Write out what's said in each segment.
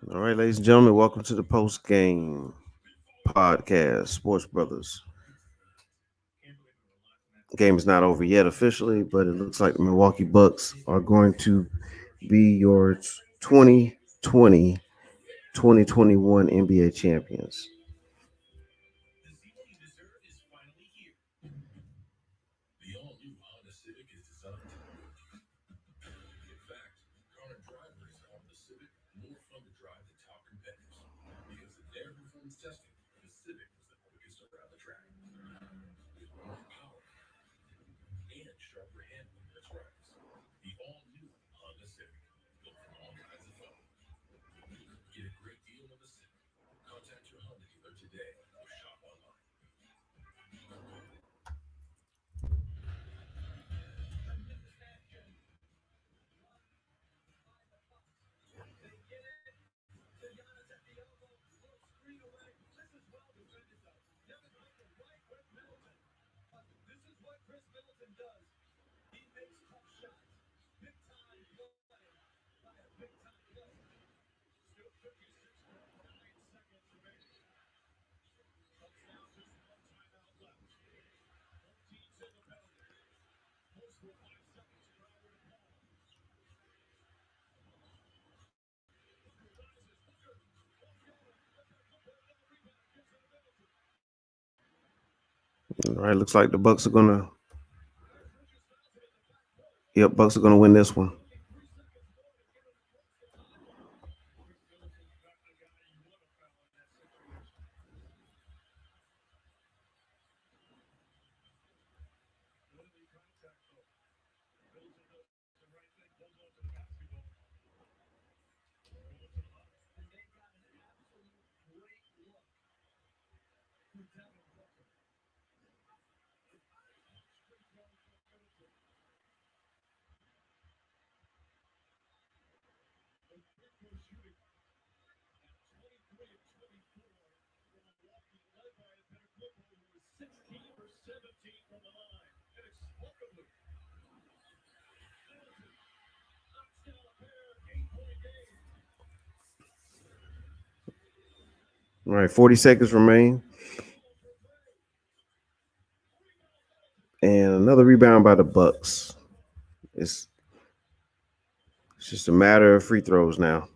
All right, ladies and gentlemen, welcome to the post game podcast, Sports Brothas. Game is not over yet officially, but it looks like the Milwaukee Bucks are going to be your 2020-2021 NBA champions. All right, looks like the Bucks are gonna. Yep, Bucks are gonna win this one. All right, 40 seconds remain. And another rebound by the Bucks. It's just a matter of free throws now.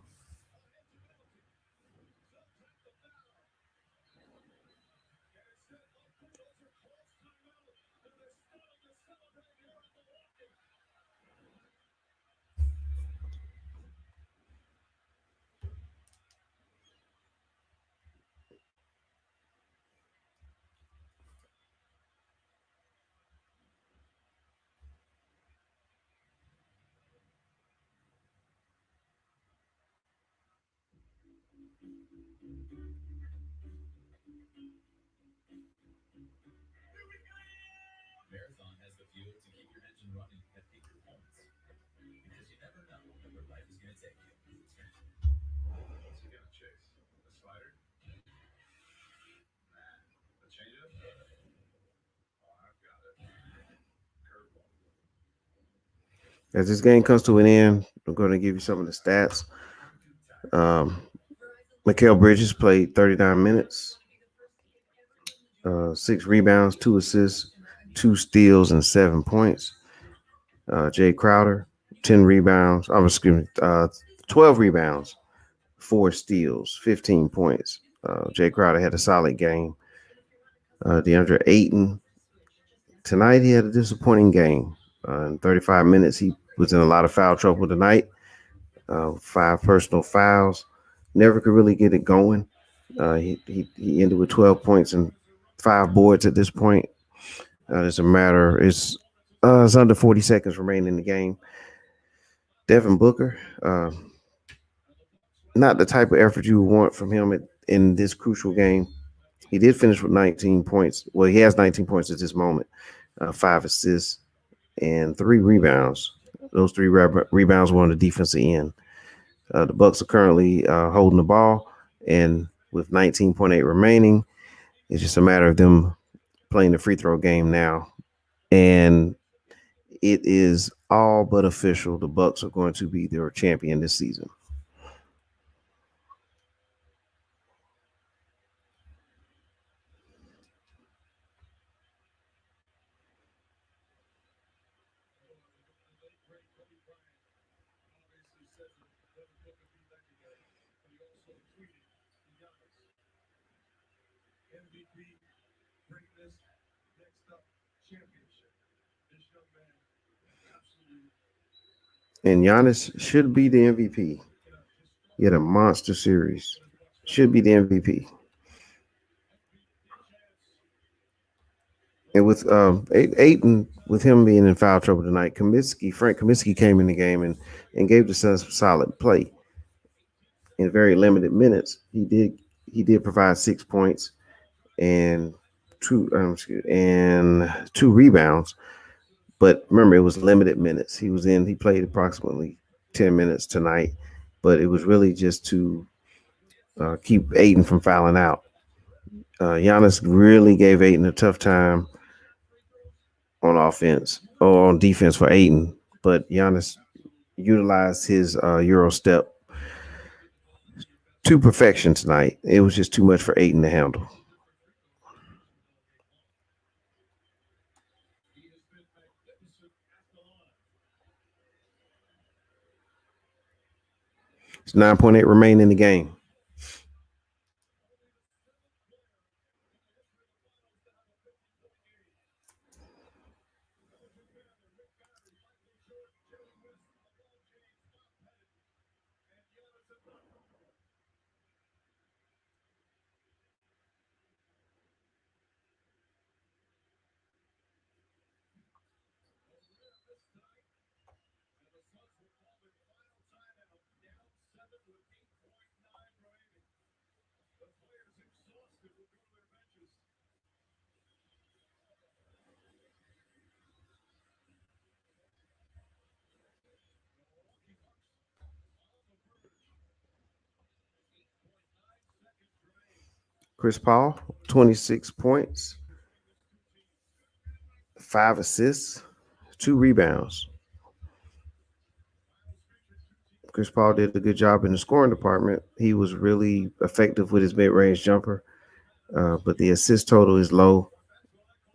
As this game comes to an end, I'm going to give you some of the stats. Mikal Bridges played 39 minutes, 6 rebounds, 2 assists, 2 steals, and 7 points. Jay Crowder, 10 rebounds. 12 rebounds, 4 steals, 15 points. Jay Crowder had a solid game. DeAndre Ayton, tonight he had a disappointing game. In 35 minutes, he was in a lot of foul trouble tonight. 5 personal fouls. Never could really get it going. He ended with 12 points and 5 boards at this point. It's a matter. It's under 40 seconds remaining in the game. Devin Booker, not the type of effort you would want from him in this crucial game. He did finish with 19 points. Well, he has 19 points at this moment, 5 assists and 3 rebounds. Those 3 rebounds were on the defensive end. The Bucks are currently holding the ball, and with 19.8 remaining, it's just a matter of them playing the free throw game now. and it is all but official. The Bucks are going to be their champion this season. And Giannis should be the MVP. He had a monster series. Should be the MVP. And with Aiton, with him being in foul trouble tonight, Frank Kaminsky came in the game and gave the Suns solid play in very limited minutes. He did provide 6 points and two rebounds. But remember, it was limited minutes. He played approximately 10 minutes tonight, but it was really just to keep Aiden from fouling out. Giannis really gave Aiden a tough time on offense or on defense for Aiden, but Giannis utilized his Euro step to perfection tonight. It was just too much for Aiden to handle. It's 9.8 remaining in the game. Chris Paul, 26 points, 5 assists, 2 rebounds. Chris Paul did a good job in the scoring department. He was really effective with his mid-range jumper, but the assist total is low.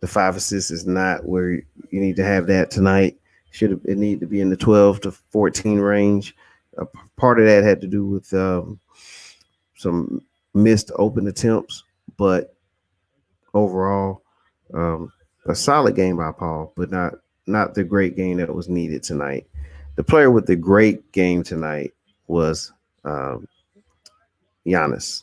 The 5 assists is not where you need to have that tonight. It need to be in the 12 to 14 range. Part of that had to do with some missed open attempts, but overall, um, a solid game by Paul, but not the great game that was needed tonight. The player with the great game tonight was Giannis.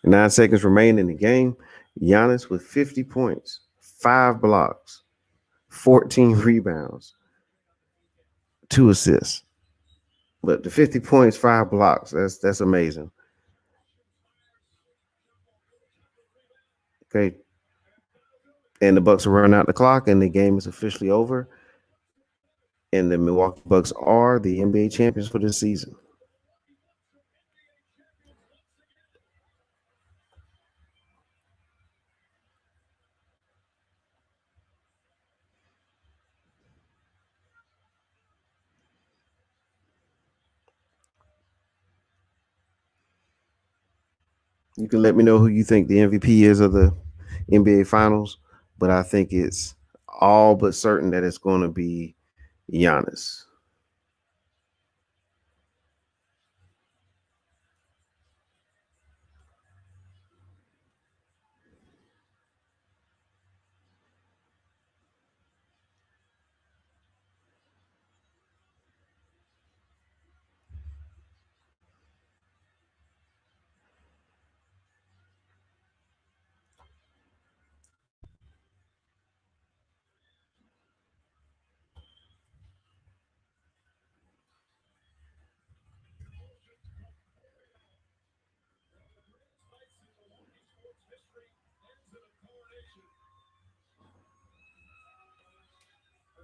And 9 seconds remain in the game. Giannis with 50 points, 5 blocks, 14 rebounds, 2 assists. But the 50 points, 5 blocks, that's amazing. Okay. And the Bucks are running out the clock, and the game is officially over. And the Milwaukee Bucks are the NBA champions for this season. You can let me know who you think the MVP is of the NBA Finals, but I think it's all but certain that it's going to be Giannis.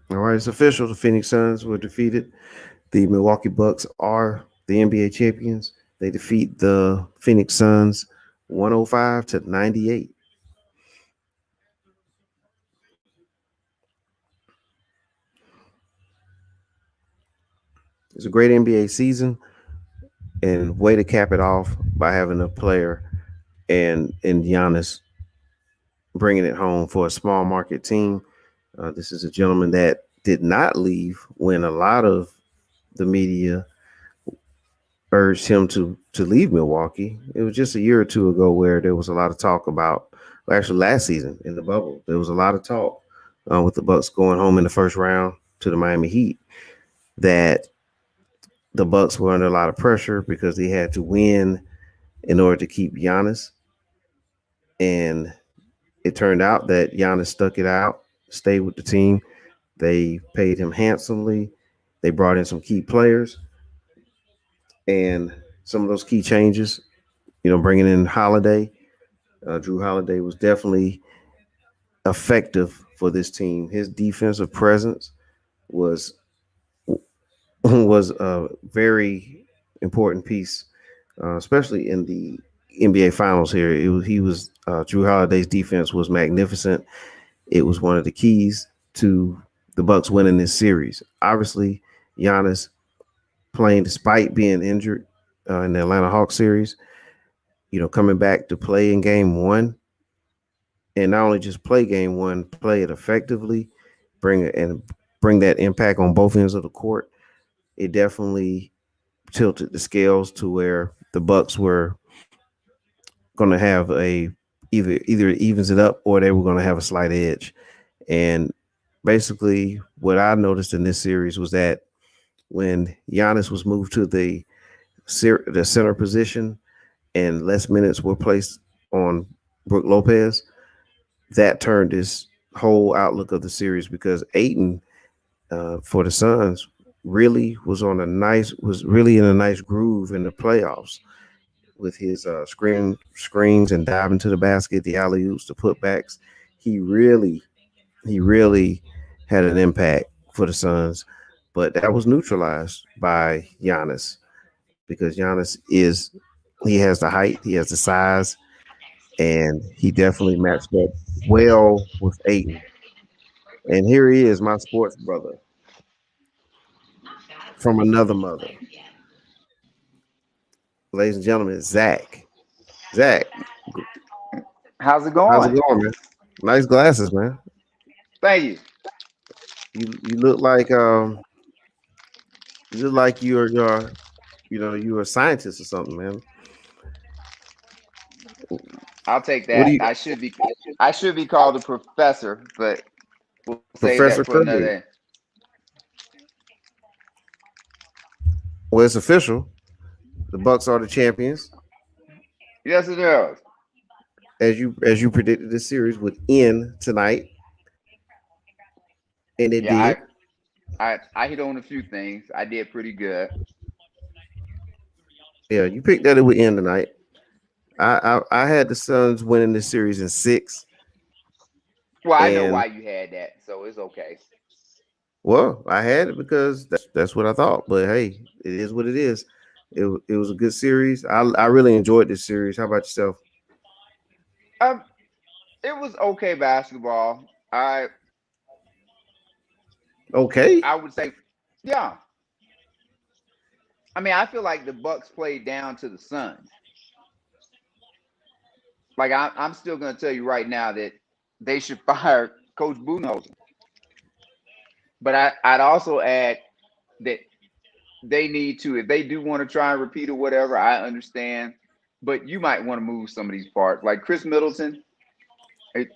All right, it's official. The Phoenix Suns were defeated The Milwaukee Bucks are the NBA champions. They defeat the Phoenix Suns 105 to 98. It's a great NBA season, and way to cap it off by having a player and Giannis bringing it home for a small market team. This is a gentleman that did not leave when a lot of the media urged him to leave Milwaukee. It was just a year or two ago where there was a lot of talk about, well, actually last season in the bubble, there was a lot of talk with the Bucks going home in the first round to the Miami Heat that the Bucks were under a lot of pressure because they had to win in order to keep Giannis. And it turned out that Giannis stuck it out, stayed with the team. They paid him handsomely. They brought in some key players, and some of those key changes, bringing in Holiday, Drew Holiday was definitely effective for this team. His defensive presence was was a very important piece, especially in the NBA Finals. Here, he was Drew Holiday's defense was magnificent. It was one of the keys to the Bucks winning this series. Obviously, Giannis playing despite being injured in the Atlanta Hawks series, coming back to play in game one, and not only just play game one, play it effectively, bring that impact on both ends of the court. It definitely tilted the scales to where the Bucks were going to have either it evens it up or they were going to have a slight edge. And basically, what I noticed in this series was that when Giannis was moved to the center position and less minutes were placed on Brook Lopez, that turned this whole outlook of the series because Ayton for the Suns was really in a nice groove in the playoffs with his screens and diving to the basket, the alley oops, the putbacks. He really he really had an impact for the Suns, but that was neutralized by Giannis because he has the height, he has the size, and he definitely matched up well with Aiton. And here he is, my sports brother from another mother, ladies and gentlemen, Zach. Zach, How's it how's it going? going, man? Nice glasses, man. Thank you. You look like you're a scientist or something, man. I'll take What do that. you, I should be called a professor, but we'll save that Professor for another Curry? day. Well, it's official. The Bucks are the champions, Yes, it is. as you predicted. This series would end tonight, and it Yeah, did. I hit on a few things. I did pretty good. Yeah, you picked that it would end tonight. I had the Suns winning this series in six, Well, I know and why you had that, so it's okay. well, I had it because that's what I thought. But hey, it is what it is. It was a good series. I really enjoyed this series. How about yourself? Um, it was okay basketball. Okay. I would say, yeah. I mean, I feel like the Bucks played down to the Suns. Like I'm still gonna tell you right now that they should fire Coach Budenholzer. But I'd also add that they need to, if they do want to try and repeat or whatever, I understand. But you might want to move some of these parts. Like Chris Middleton, it,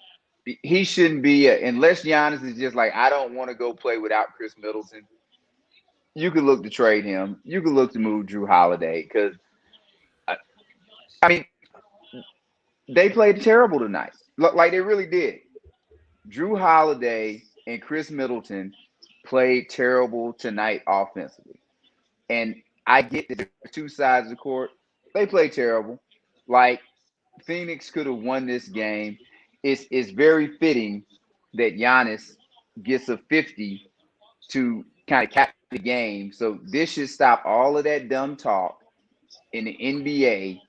he shouldn't be, unless Giannis is just like, I don't want to go play without Chris Middleton. You could look to trade him. You could look to move Drew Holiday because, I, I mean, they played terrible tonight. Like they really did. Drew Holiday and Chris Middleton played terrible tonight offensively. And I get that there's two sides of the court. They play terrible. Like Phoenix could have won this game. It's very fitting that Giannis gets a 50 to kind of cap the game. So this should stop all of that dumb talk in the NBA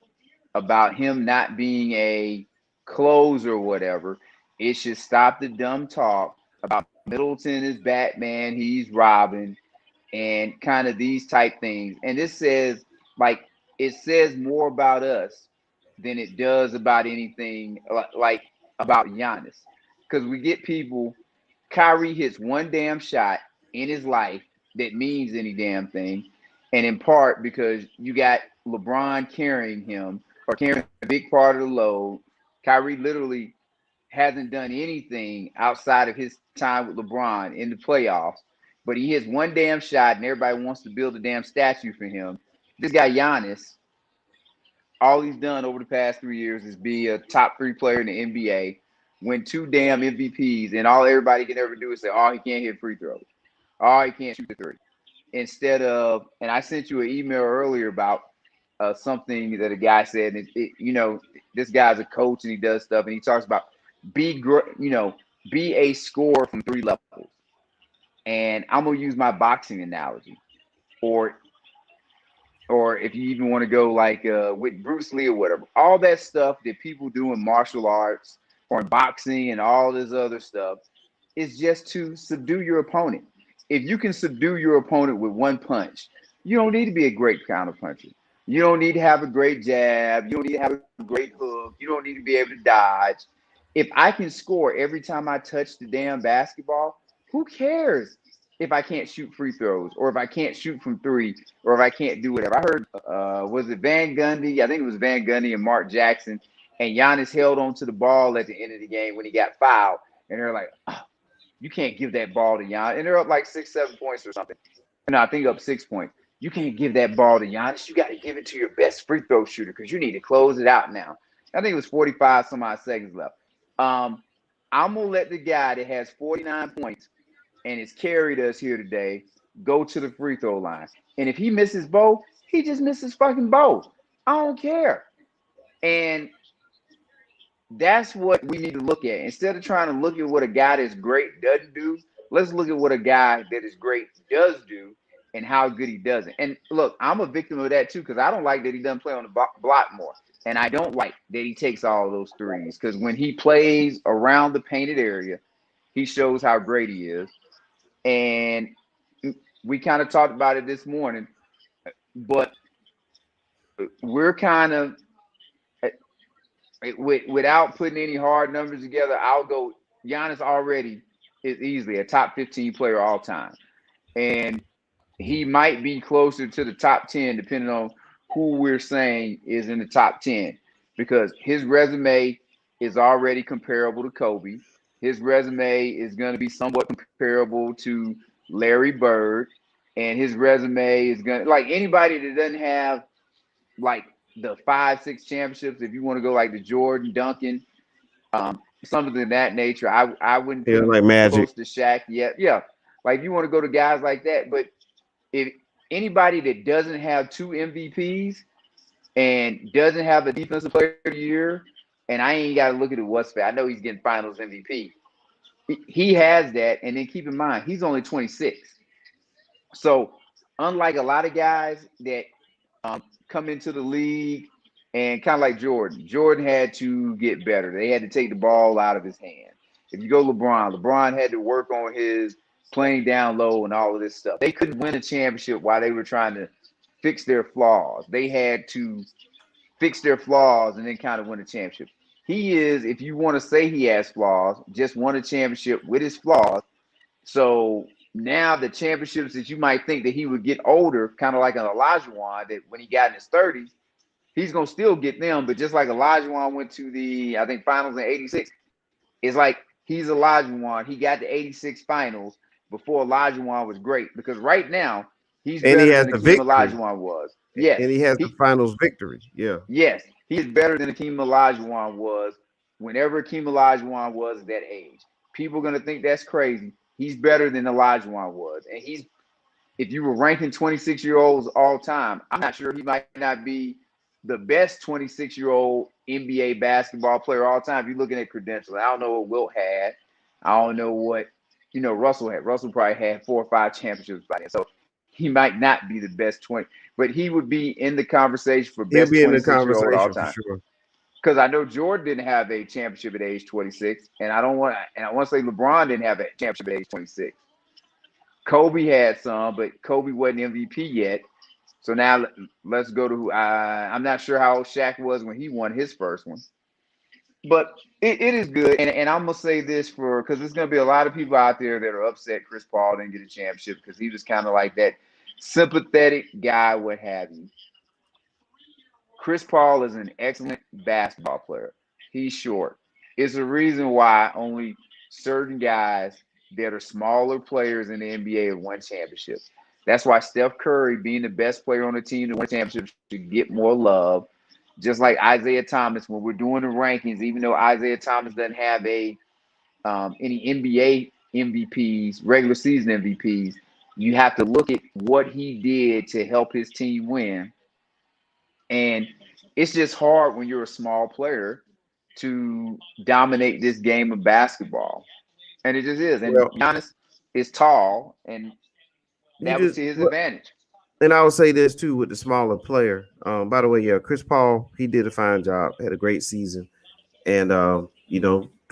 about him not being a closer or whatever. It should stop the dumb talk about Middleton is Batman, he's Robin, and kind of these type things. And this says, like, it says more about us than it does about anything like about Giannis. Because we get people, Kyrie hits one damn shot in his life that means any damn thing. And in part because you got LeBron carrying him or carrying a big part of the load. Kyrie literally hasn't done anything outside of his time with LeBron in the playoffs, but he hits one damn shot and everybody wants to build a damn statue for him. This guy Giannis, all he's done over the past 3 years is be a top 3 player in the NBA, win 2 damn MVPs, and all everybody can ever do is say, oh, he can't hit free throws. Oh, he can't shoot the three. Instead of, and I sent you an email earlier about something that a guy said, this guy's a coach and he does stuff, and he talks about be a scorer from 3 levels. And I'm gonna use my boxing analogy, or if you even want to go like with Bruce Lee or whatever, all that stuff that people do in martial arts or in boxing and all this other stuff is just to subdue your opponent. If you can subdue your opponent with one punch, you don't need to be a great counter puncher. You don't need to have a great jab. You don't need to have a great hook. You don't need to be able to dodge. If I can score every time I touch the damn basketball, who cares if I can't shoot free throws or if I can't shoot from 3 or if I can't do whatever? I heard, was it Van Gundy? I think it was Van Gundy and Mark Jackson. And Giannis held on to the ball at the end of the game when he got fouled. And they're like, oh, you can't give that ball to Giannis. And they're up like 6, 7 points or something. No, I think up 6 points. You can't give that ball to Giannis. You got to give it to your best free throw shooter because you need to close it out now. I think it was 45 some odd seconds left. I'm going to let the guy that has 49 points and has carried us here today go to the free throw line. And if he misses both, he just misses fucking both. I don't care. And that's what we need to look at. Instead of trying to look at what a guy that's great doesn't do, let's look at what a guy that is great does do and how good he does it. And look, I'm a victim of that too because I don't like that he doesn't play on the block more. And I don't like that he takes all those threes because when he plays around the painted area, he shows how great he is. And we kind of talked about it this morning, but we're kind of, without putting any hard numbers together, I'll go Giannis already is easily a top 15 player all time. And he might be closer to the top 10 depending on who we're saying is in the top 10 because his resume is already comparable to Kobe. His resume is going to be somewhat comparable to Larry Bird. And his resume is going to, like anybody that doesn't have like the 5, 6 championships, if you want to go like the Jordan, Duncan, something of that nature, I wouldn't put like Magic close to Shaq yet. Yeah. Like you want to go to guys like that. But if anybody that doesn't have 2 MVPs and doesn't have a defensive player of the year, and I ain't got to look at it what's fair. I know he's getting finals MVP. He has that. And then keep in mind, he's only 26. So unlike a lot of guys that come into the league and kind of like Jordan had to get better. They had to take the ball out of his hand. If you go LeBron had to work on his playing down low and all of this stuff. They couldn't win a championship while they were trying to fix their flaws. They had to fix their flaws and then kind of win a championship. He is, if you want to say he has flaws, just won a championship with his flaws. So now the championships that you might think that he would get older, kind of like an Olajuwon, that when he got in his 30s, he's going to still get them. But just like Olajuwon went to the, I think, finals in 86, it's like he's Olajuwon. He got the 86 finals before Olajuwon was great. Because right now, he's better than Hakeem Olajuwon was. Yes. And he has the finals victory. Yeah. Yes. He's better than Hakeem Olajuwon was whenever Hakeem Olajuwon was at that age. People are going to think that's crazy. He's better than Olajuwon was. And he's, if you were ranking 26-year-olds all time, I'm not sure he might not be the best 26-year-old NBA basketball player all time. If you're looking at credentials, I don't know what Wilt had. I don't know what Russell probably had 4 or 5 championships by then, so he might not be the best 20, but he would be in the conversation for He'll best be in the 26-year-old all conversation for time. sure. Because I know Jordan didn't have a championship at age 26, and I want to say LeBron didn't have a championship at age 26. Kobe had some, but Kobe wasn't MVP yet. So now let's go to I'm not sure how old Shaq was when he won his first one, but it is good. And I'm gonna say this because there's gonna be a lot of people out there that are upset Chris Paul didn't get a championship because he was kind of like that sympathetic guy, what have you. Chris Paul is an excellent basketball player. He's short. It's a reason why only certain guys that are smaller players in the NBA have won championships. That's why Steph Curry, being the best player on the team to win a championship, should get more love. Just like Isaiah Thomas, when we're doing the rankings, even though Isaiah Thomas doesn't have any NBA MVPs, regular season MVPs, you have to look at what he did to help his team win. And it's just hard when you're a small player to dominate this game of basketball. And it just is. And Well, Giannis is tall, and you that was just to his advantage. and I would say this too with the smaller player. By the way, yeah, Chris Paul, he did a fine job, had a great season, and 1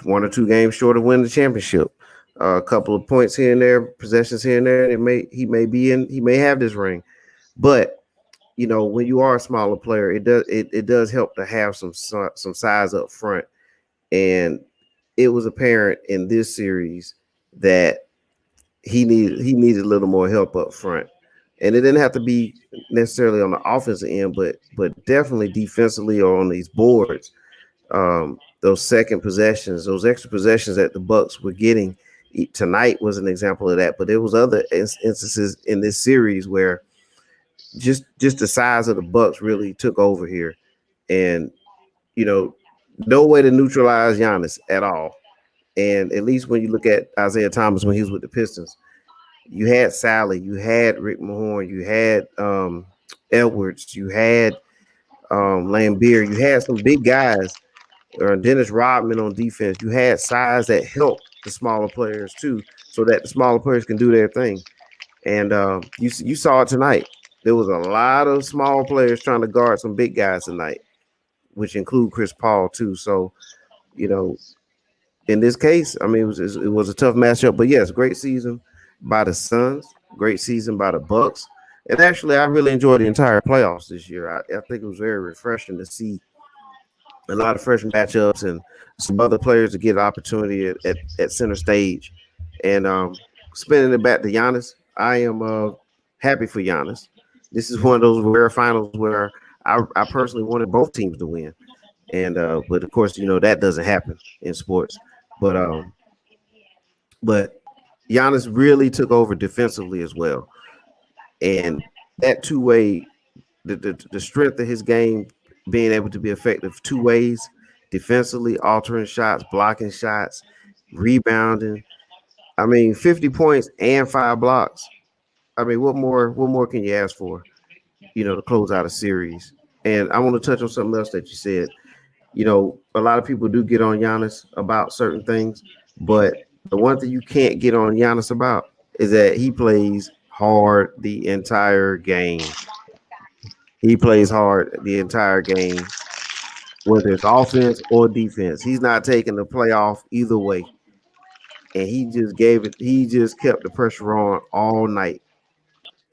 or 2 games short of winning the championship. A couple of points here and there, possessions here and there, and he may have this ring, but when you are a smaller player, it does help to have some size up front, and it was apparent in this series that he needed a little more help up front, and it didn't have to be necessarily on the offensive end, but definitely defensively or on these boards. Those second possessions, those extra possessions that the Bucks were getting tonight was an example of that. But there was other instances in this series where just the size of the Bucks really took over here, and no way to neutralize Giannis at all. And at least when you look at Isaiah Thomas when he was with the Pistons, you had Sally, you had Rick Mahorn, you had Edwards, you had Lambeer, you had some big guys, or Dennis Rodman on defense. You had size that helped the smaller players too, so that the smaller players can do their thing. And you saw it tonight. There was a lot of small players trying to guard some big guys tonight, which include Chris Paul too. So, in this case, I mean, it was a tough matchup. But yes, great season by the Suns, great season by the Bucks. And actually, I really enjoyed the entire playoffs this year. I think it was very refreshing to see a lot of fresh matchups and some other players to get an opportunity at center stage. And spinning it back to Giannis, I am happy for Giannis. This is one of those rare finals where I personally wanted both teams to win. And but of course, that doesn't happen in sports. But Giannis really took over defensively as well. And that two-way, the strength of his game, being able to be effective 2 ways, defensively, altering shots, blocking shots, rebounding. I mean, 50 points and 5 blocks. I mean, what more can you ask for, to close out a series? And I want to touch on something else that you said. A lot of people do get on Giannis about certain things, but the one thing you can't get on Giannis about is that he plays hard the entire game. He plays hard the entire game, whether it's offense or defense. He's not taking the playoff either way. And he just kept the pressure on all night.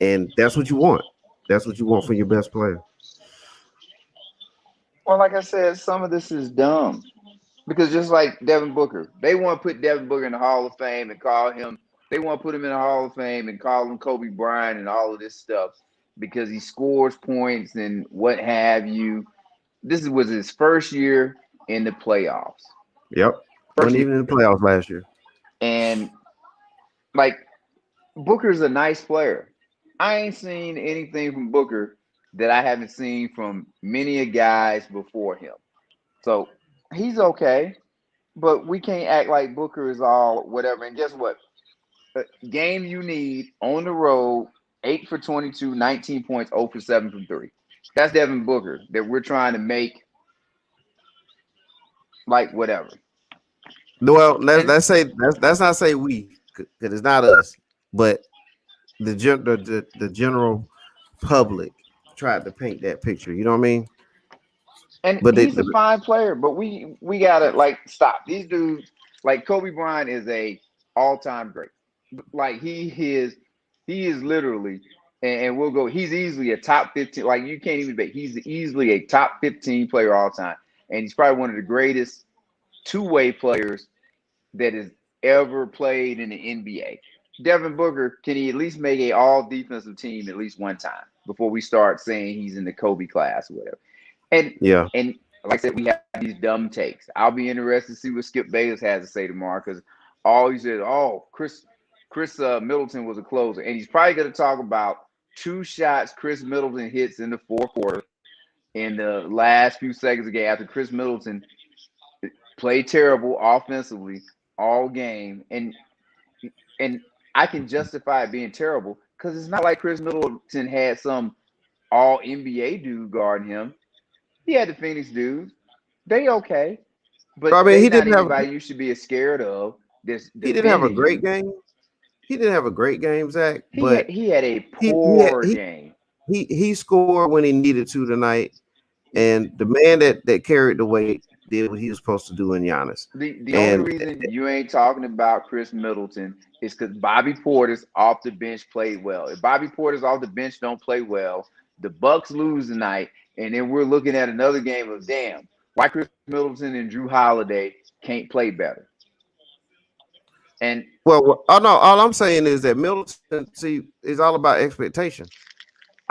And that's what you want. That's what you want from your best player. Well, like I said, some of this is dumb because just like Devin Booker, they want to put Devin Booker in the Hall of Fame and call him. They want to put him in the Hall of Fame and call him Kobe Bryant and all of this stuff because he scores points and what have you. This was his first year in the playoffs. Yep. Wasn't even in the playoffs last year. And like Booker's a nice player. I ain't seen anything from Booker that I haven't seen from many guys before him. So he's okay, but we can't act like Booker is all whatever. And guess what? Game you need on the road, 8 for 22, 19 points, 0 for 7 from 3. That's Devin Booker that we're trying to make like whatever. Well, let's not say we, because it's not us, but the general public tried to paint that picture. You know what I mean? And But he's a fine player, but we gotta like stop these dudes. Like Kobe Bryant is a all time great. Like he is literally, and we'll go. He's easily a top 15. Like you can't even bet. He's easily a top 15 player all time, and he's probably one of the greatest two-way players that has ever played in the NBA. Devin Booker, can he at least make a all defensive team at least one time before we start saying he's in the Kobe class or whatever? And yeah, and like I said, we have these dumb takes. I'll be interested to see what Skip Bayless has to say tomorrow because all he said, oh, Chris Middleton was a closer, and he's probably going to talk about two shots Chris Middleton hits in the fourth quarter in the last few seconds of the game after Chris Middleton played terrible offensively all game, and I can justify it being terrible because it's not like Chris Middleton had some all NBA dude guarding him. He had the Phoenix dudes. They okay, but I mean, they he not didn't have anybody you should be scared of. This he didn't have a defending great you. game. He didn't have a great game, Zach, He had, but he had a he he had, poor he, game. he scored when he needed to tonight, and the man that carried the weight did what he was supposed to do in Giannis. The only And reason you ain't talking about Chris Middleton is because Bobby Portis off the bench played well. If Bobby Portis off the bench don't play well, the Bucks lose tonight, and then we're looking at another game of damn. Why Chris Middleton and Drew Holiday can't play better? And oh no, all I'm saying is that Middleton, see, is all about expectation.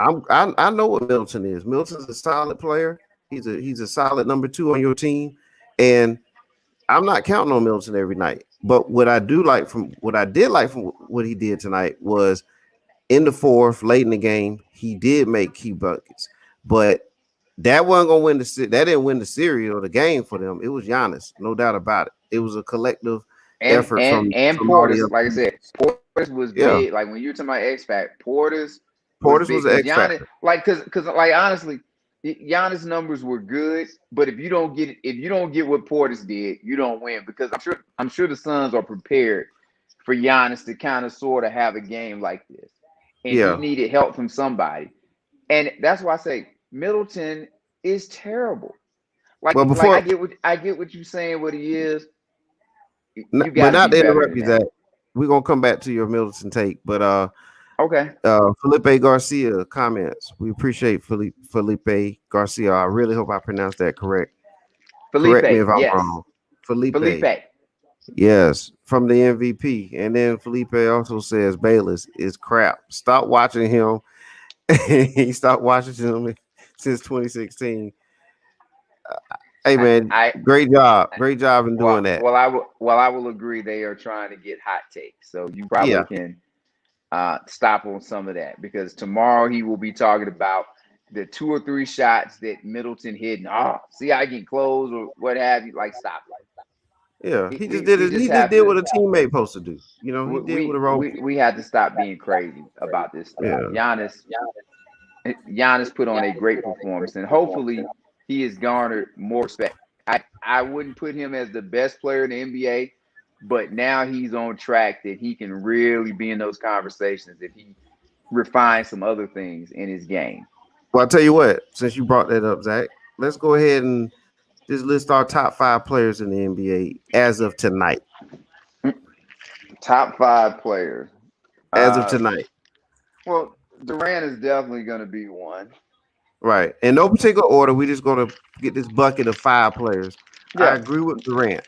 I know what Middleton is. Middleton's a solid player. He's a solid number 2 on your team, and I'm not counting on Middleton every night. But what I did like from what he did tonight was in the fourth, late in the game, he did make key buckets. But that wasn't gonna win that didn't win the series or the game for them. It was Giannis, no doubt about it. It was a collective effort from all the Portis, other like I said, pieces. Portis was Yeah, big. Like when you were talking about X Factor, Portis was Portis was big an because X Giannis, factor. like, because like honestly, Giannis numbers were good, but if you don't get what Portis did, you don't win because I'm sure the Suns are prepared for Giannis to kind of sort of have a game like this, and he Yeah. needed help from somebody, and that's why I say Middleton is terrible. Well, Like before, I get what you're saying. What he is, you but got to be not to better interrupt than you, that. Zach. We're gonna come back to your Middleton take, but Okay, Felipe Garcia comments. We appreciate Felipe Garcia. I really hope I pronounced that correct. Correct me Felipe, if I'm yes, wrong. Felipe, Felipe. yes, from the MVP. And then Felipe also says Bayless is crap. Stop watching him. He stopped watching him since 2016. Hey man, I great job in doing that. I will agree. They are trying to get hot takes, so you Yeah, probably can stop on some of that because tomorrow he will be talking about the 2 or 3 shots that Middleton hit. And, see, I get close or what have you. Like, stop yeah. it. He just did it. Just He just have did to. what a teammate supposed to do. You know, he did what a role. We have to stop being crazy about this stuff. Yeah. Giannis put on a great performance, and hopefully he has garnered more respect. I wouldn't put him as the best player in the NBA, but now he's on track that he can really be in those conversations if he refines some other things in his game. Well, I'll tell you what. Since you brought that up, Zach, let's go ahead and just list our top 5 players in the NBA as of tonight. Top 5 players. As of tonight. Well, Durant is definitely going to be one. Right. In no particular order, we're just going to get this bucket of 5 players. Yeah. I agree with Durant.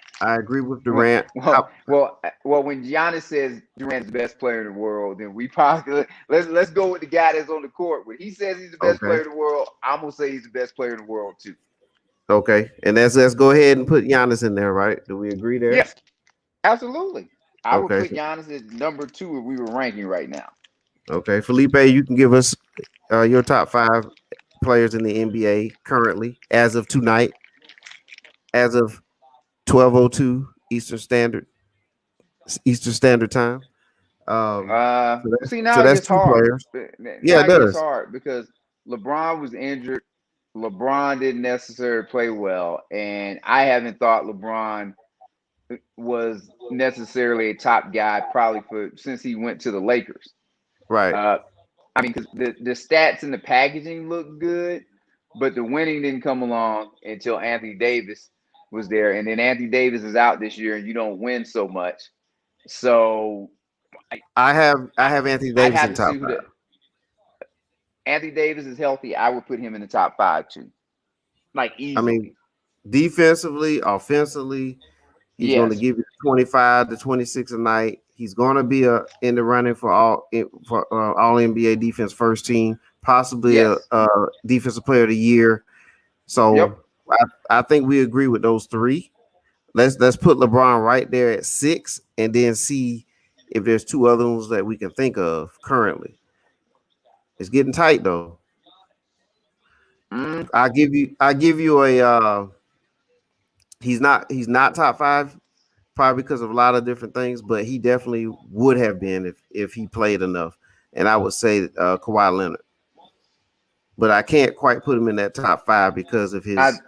Well, when Giannis says Durant's the best player in the world, then we probably let's go with the guy that's on the court. When he says he's the best player in the world, I'm gonna say he's the best player in the world too. Okay, and let's go ahead and put Giannis in there, right? Do we agree there? Yes, absolutely. I would put Giannis at number 2 if we were ranking right now. Okay, Felipe, you can give us your top 5 players in the NBA currently as of tonight, as of 12:02 Eastern Standard Time. See, now it gets hard. Players. Yeah, it gets hard because LeBron was injured. LeBron didn't necessarily play well, and I haven't thought LeBron was necessarily a top guy, probably for since he went to the Lakers. Right. Uh, I mean, because the stats and the packaging look good, but the winning didn't come along until Anthony Davis was there, and then Anthony Davis is out this year, and you don't win so much. So I have Anthony I'd Davis have in to see top who the five. Anthony Davis is healthy. I would put him in the top five too, like I mean, easily. defensively, offensively, he's going to Yes, give you 25 to 26 a night. He's going to be in the running for all NBA defense first team, possibly a, yes, defensive player of the year. yep. So I think we agree with those three. Let's put LeBron right there at 6, and then see if there's two other ones that we can think of currently. It's getting tight though. Mm, I give you a he's not top 5, probably because of a lot of different things, but he definitely would have been if he played enough. And I would say Kawhi Leonard, but I can't quite put him in that top 5 because of I his.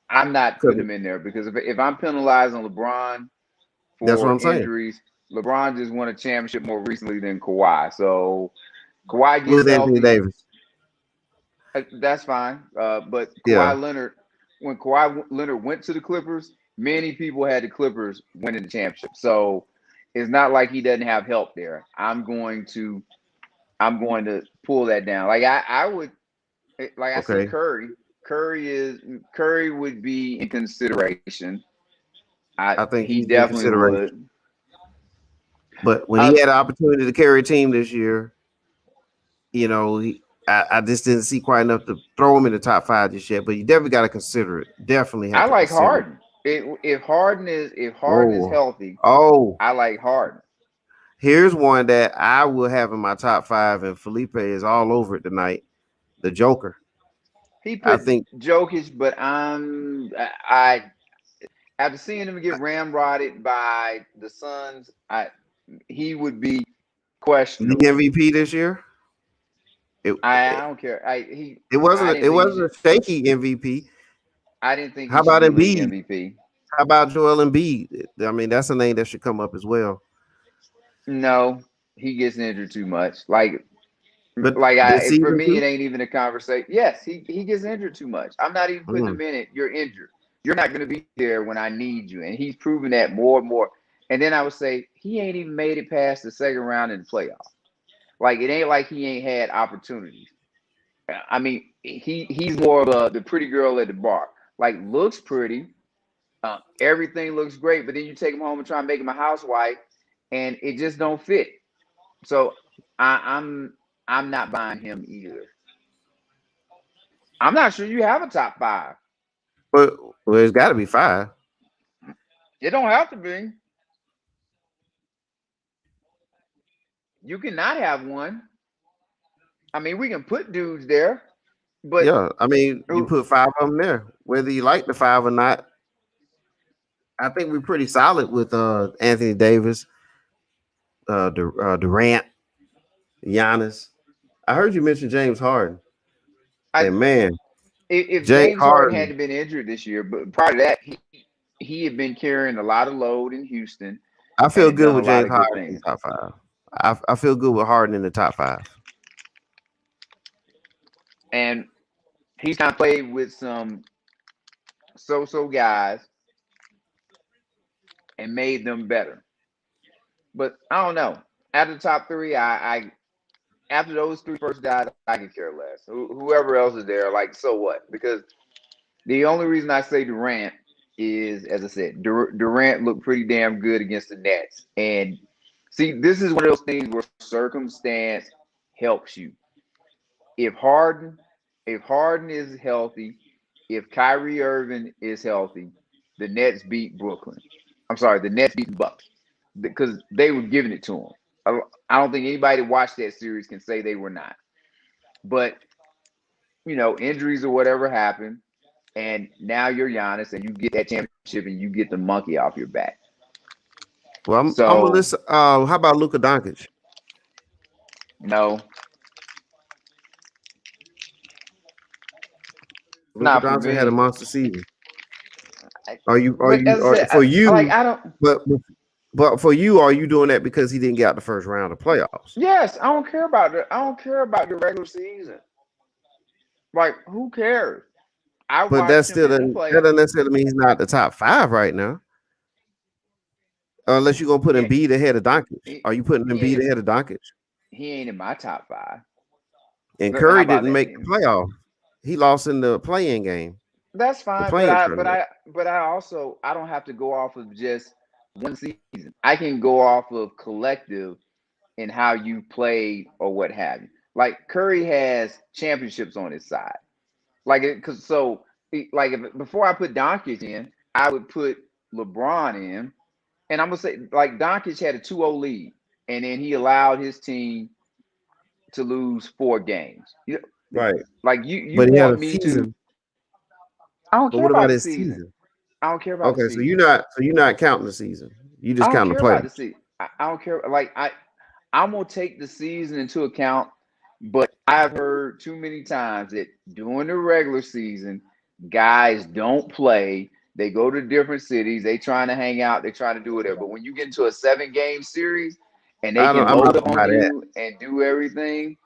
I'm not Cause putting him in there because if I'm penalizing LeBron that's what for I'm saying injuries, LeBron just won a championship more recently than Kawhi. So Kawhi gets with Anthony healthy, Davis. that's fine. But Yeah, Kawhi Leonard, when Kawhi Leonard went to the Clippers, many people had the Clippers winning the championship. So it's not like he doesn't have help there. I'm going to pull that down. I would like I said, okay. Curry. Curry would be in consideration. I think He he's in definitely consideration. would. But when Uh, he had an opportunity to carry a team this year, I just didn't see quite enough to throw him in the top 5 just yet. But you definitely got to consider it. Definitely I have to like consider it. Harden. If Harden is Oh, healthy, oh, I like Harden. here's one that I will have in my top 5, and Felipe is all over it tonight. The Joker. He I put think Jokic, but I after seeing him get ramrodded by the Suns, he would be the questionable. MVP this year. It I it, don't care. it I wasn't didn't it think he wasn't should. a shaky MVP. I didn't think How he should about be league Embiid? MVP. How about Joel Embiid? I mean, that's a name that should come up as well. No, he gets injured too much. Like But like this for season me, it too. ain't even a conversation. Yes, he gets injured too much. I'm not even putting Mm. him in it. You're injured. You're not going to be there when I need you, and he's proven that more and more. And then I would say he ain't even made it past the second round in the playoffs. Like it ain't like he ain't had opportunities. I mean, he's more of the pretty girl at the bar. Like looks pretty, everything looks great, but then you take him home and try and make him a housewife, and it just don't fit. So I'm not buying him either. I'm not sure you have a top five. But well, it's got to be 5. It don't have to be. You cannot have one. I mean, we can put dudes there, but Yeah, I mean, you who? put 5 of them there, whether you like the 5 or not. I think we're pretty solid with Anthony Davis, Durant, Giannis. I heard you mention James Harden, I and man, if James James Harden Harden. hadn't been injured this year, but prior to that, he had been carrying a lot of load in Houston I and feel had good done a with lot James of good Harden in things. the top 5. I feel good with Harden in the top 5. And he's kind of played with some so guys and made them better. But I don't know. After the top three, I after those three first guys, I could care less. Whoever else is there, like so what? Because the only reason I say Durant is, as I said, Durant looked pretty damn good against the Nets. And see, this is one of those things where circumstance helps you. If Harden, if Harden is healthy, if Kyrie Irving is healthy, the Nets beat Brooklyn. I'm sorry, the Nets beat the Bucks because they were giving it to them. I don't think anybody that watched that series can say they were not. But injuries or whatever happened, and now you're Giannis, and you get that championship, and you get the monkey off your back. Well, I'm gonna So listen. How about Luka Doncic? no, Luka not for Doncic had a me. monster season. are but you as I are said, for like you? I don't. But but for you, are you doing that because he didn't get out the first round of playoffs? Yes, I don't care about the. I don't care about the regular season. Like, who cares? I But watched him in the that playoff. doesn't necessarily mean he's not the top five right now. Unless you're gonna put He, Embiid ahead of Doncic. he, Are you putting he Embiid ain't. ahead of Doncic? He ain't in my top five. And How Curry about didn't that make the then? playoff. He lost in the play-in game, That's the fine, play-in tournament. but I also I don't have to go off of just one season. I can go off of collective and how you played or what have you. Like Curry has championships on his side. Like it, cause so like if, before I put Doncic in, I would put LeBron in, and I'm gonna say like Doncic had a 2-0 lead, and then he allowed his team to lose 4 games. Right. Like you But he had want a me to? season. I don't But care what about about the his season. season? I don't care about the Okay, so season. you're not counting the season. You I just don't counting care the about the playoffs. season. I don't care. Like I'm gonna take the season into account, but I've heard too many times that during the regular season, guys don't play. They go to different cities. They trying to hang out. They trying to do whatever. But when you get into a 7 game series and they can I'm not load up gonna on buy that. you and do everything,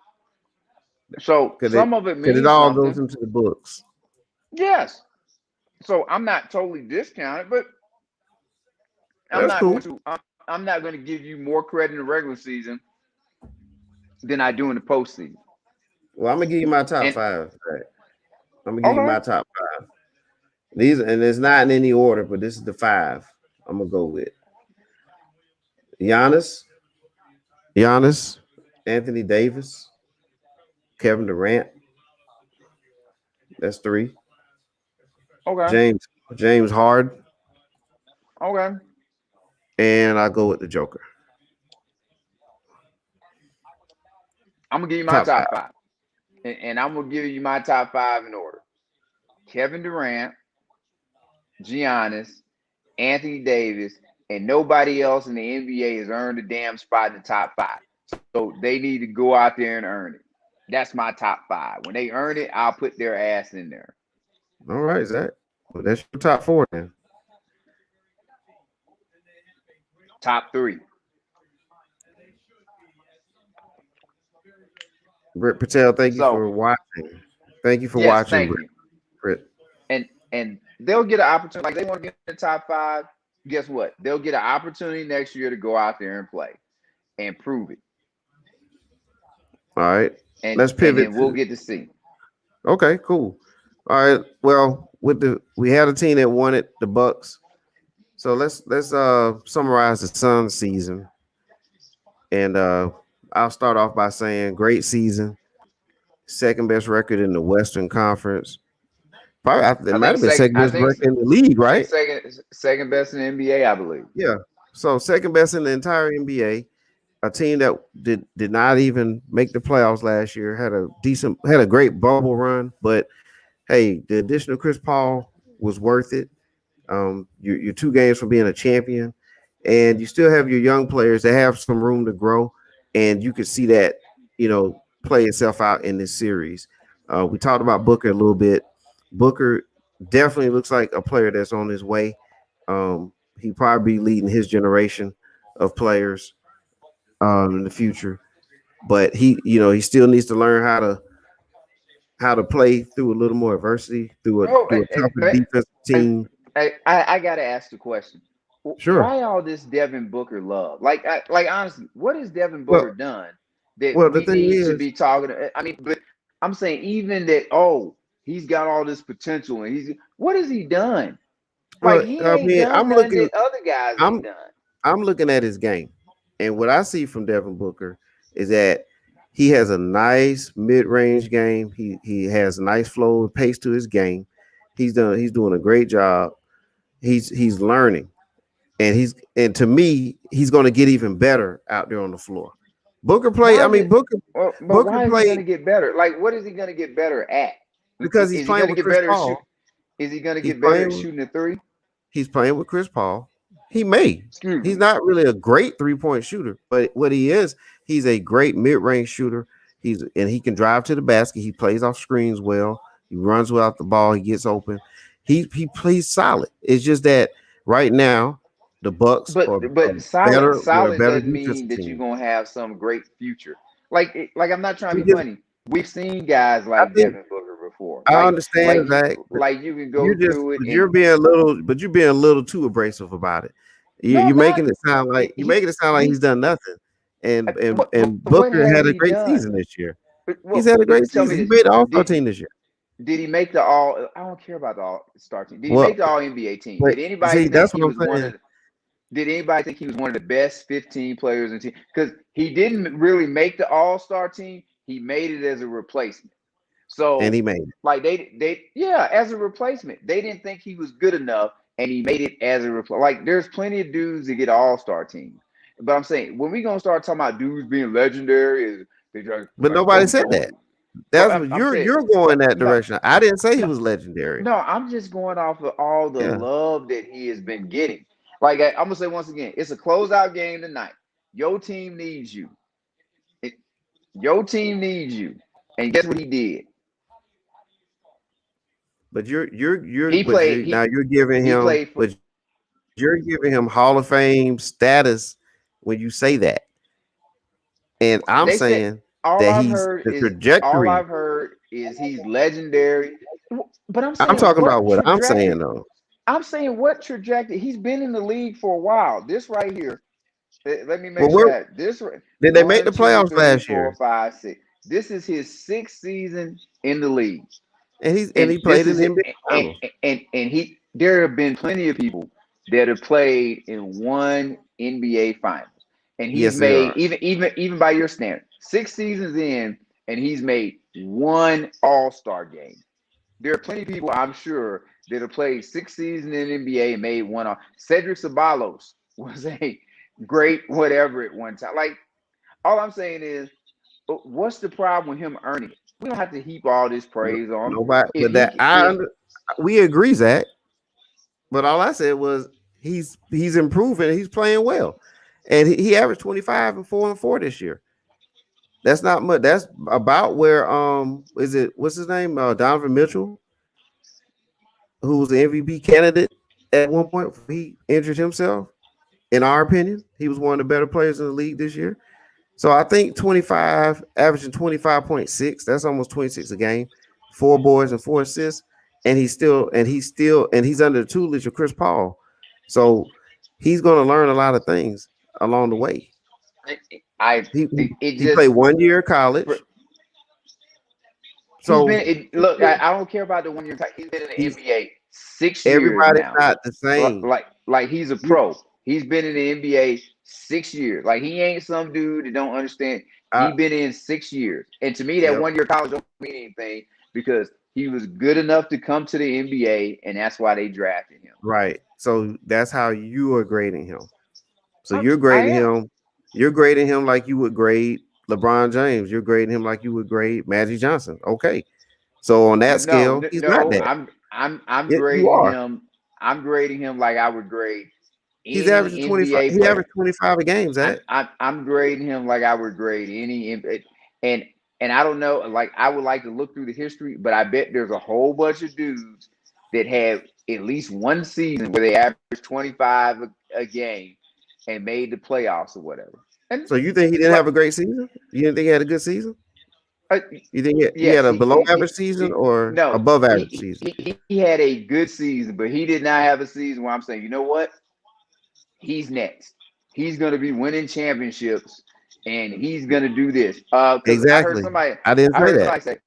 so Cause some of it it means all goes something. into the books. Yes. So I'm not totally discounted, but I'm That's not going cool. to. I'm not going to give you more credit in the regular season than I do in the postseason. Well, I'm gonna give you my top And five. Right? I'm gonna give you okay, my top five. These and it's not in any order, but this is the five I'm gonna go with. Giannis, Giannis, Anthony Davis, Kevin Durant. That's three. okay, James Harden, okay. and I go with the Joker. I'm gonna give you my Top top five. five, and I'm gonna give you my top five in order: Kevin Durant, Giannis, Anthony Davis, and nobody else in the NBA has earned a damn spot in the top five. So they need to go out there and earn it. That's my top five. When they earn it, I'll put their ass in there. All right, Zach. Well, that's your top four then. Top three. Britt Patel, thank you So for watching. Thank you for yes, watching, thank you. Britt. And they'll get an opportunity. Like they want to get in the top five. Guess what? They'll get an opportunity next year to go out there and play and prove it. All right. And Let's and pivot then we'll to get to see. okay, cool. All right. Well, we had a team that won it, the Bucks. So let's summarize the Suns season. And I'll start off by saying great season, second best record in the Western Conference. Probably it I might think have been second. second best record in the league, I think right? second best in the NBA. I believe. Yeah. So second best in the entire NBA. A team that did not even make the playoffs last year had a great bubble run, but hey, the addition of Chris Paul was worth it. You're 2 games from being a champion, and you still have your young players that have some room to grow, and you could see that play itself out in this series. We talked about Booker a little bit. Booker definitely looks like a player that's on his way. He probably be leading his generation of players in the future, but he still needs to learn how to play through a little more adversity Oh, through a tougher defensive team. I gotta ask the question. Sure. Why all this Devin Booker love? Like honestly, what has Devin Booker Well, done that well, the we thing need to is, be talking? I mean, but I'm saying even that. Oh, he's got all this potential, and he's what has he done? Like well, he I ain't mean, done nothing that other guys ain't I'm, done. I'm looking at his game, and what I see from Devin Booker is that he has a nice mid-range game. He has a nice flow and pace to his game. He's doing a great job. He's learning, and to me, he's going to get even better out there on the floor. Booker play. Why I is mean, it? Well, but Booker why is he going played to get better? Like, what is he going to get better at? because he's Is he playing going to with get Chris better at shoot? Paul. Is he going to He's get better at playing. shooting a three? He's playing with Chris Paul. He may. Excuse He's me. not really a great 3-point shooter, but what he is, he's a great mid-range shooter. He can drive to the basket. He plays off screens well. He runs without the ball. He gets open. he plays solid. It's just that right now the Bucks are But solid better. They're a solid better doesn't mean defensive that you're team. gonna have some great future. Like I'm not trying We to be just, funny. We've seen guys I like think Devin Booker before. I understand that, but Like you can go you just through it but and you're being a little too abrasive about it. no, I'm You're not. making it sound like he's He done nothing. And what Booker had has a he great done? season this year. He's Well, had a great tell me season. He this: made the All-Star did team this year. did he make the all? I don't care about the all star team. Did he make Well, the All NBA team? but Did anybody see, think that's he what was I'm one saying. of? Did anybody think he was one of the best 15 players in the team? Because he didn't really make the All Star team. He made it as a replacement. And So he made it. like they yeah, as a replacement. They didn't think he was good enough, and he made it as a like there's plenty of dudes that get all-star teams. But I'm saying when we gonna start talking about dudes being legendary, is they just But like nobody Kobe said that. Jordan. That's what I'm saying you're going that no, direction. I didn't say he no, was legendary. no, I'm just going off of all the Yeah. love that he has been getting. Like I'm gonna say once again, it's a closeout game tonight. Your team needs you. It, your team needs you. And guess what he did? But He played now you're giving he him played for but you're giving him Hall of Fame status when you say that. And I'm they said saying that he's the all trajectory. I've heard is he's legendary. But I'm I'm saying talking what about what I'm saying trajectory? though. I'm saying what trajectory? He's been in the league for a while. This right here. Let me Well, make sure where that this did they make one, the two, playoffs three, last four, year? five, six. This is his sixth season in the league, And and he this played in is the it. NBA finals. And he. There have been plenty of people that have played in one NBA finals, and he's Yes, there made are. even by your standard, 6 seasons in, and he's made one All Star game. There are plenty of people, I'm sure, that have played 6 seasons in the NBA and made one. Cedric Ceballos was a great whatever at one time. Like all I'm saying is, what's the problem with him earning it? We don't have to heap all this praise on him. Nobody If but that he if we agree, Zach. But all I said was he's improving. He's playing well, and he averaged 25 and 4 this year. That's not much. That's about where is it? What's his name? Donovan Mitchell, who was the MVP candidate at one point before he injured himself. In our opinion, he was one of the better players in the league this year. So I think 25, averaging 25.6. That's almost 26 a game, 4 boards and 4 assists, and he's under the tutelage of Chris Paul. So he's going to learn a lot of things along the way. I He it he played just 1 year of college, he's so been look. I don't care about the 1 year. He's been in the he's NBA 6 years everybody's now. not the same. Like he's a pro. He's been in the NBA 6 years. Like he ain't some dude that don't understand. I, He been in 6 years, and to me, that yep, 1 year college don't mean anything because he was good enough to come to the NBA, and that's why they drafted him. right. So that's how you are grading him. So I am. you're grading him like you would grade LeBron James. You're grading him like you would grade Magic Johnson. Okay. So on that scale, he's not No. that. I'm Yet you grading are. him. I'm grading him like I would grade He's any averaging 25. NBA He player. averaged 25 a game, Zach. I'm grading him like I would grade any and and I don't know. Like I would like to look through the history, but I bet there's a whole bunch of dudes that had at least one season where they averaged 25 a game and made the playoffs or whatever. And So you think he didn't like have a great season? You didn't think he had a good season? uh, You think he had yes, a below average season or no, above average season? he had a good season, but he did not have a season where I'm saying, you know what? He's next. He's going to be winning championships, and he's going to do this. Because Exactly. I didn't I say heard that. somebody say,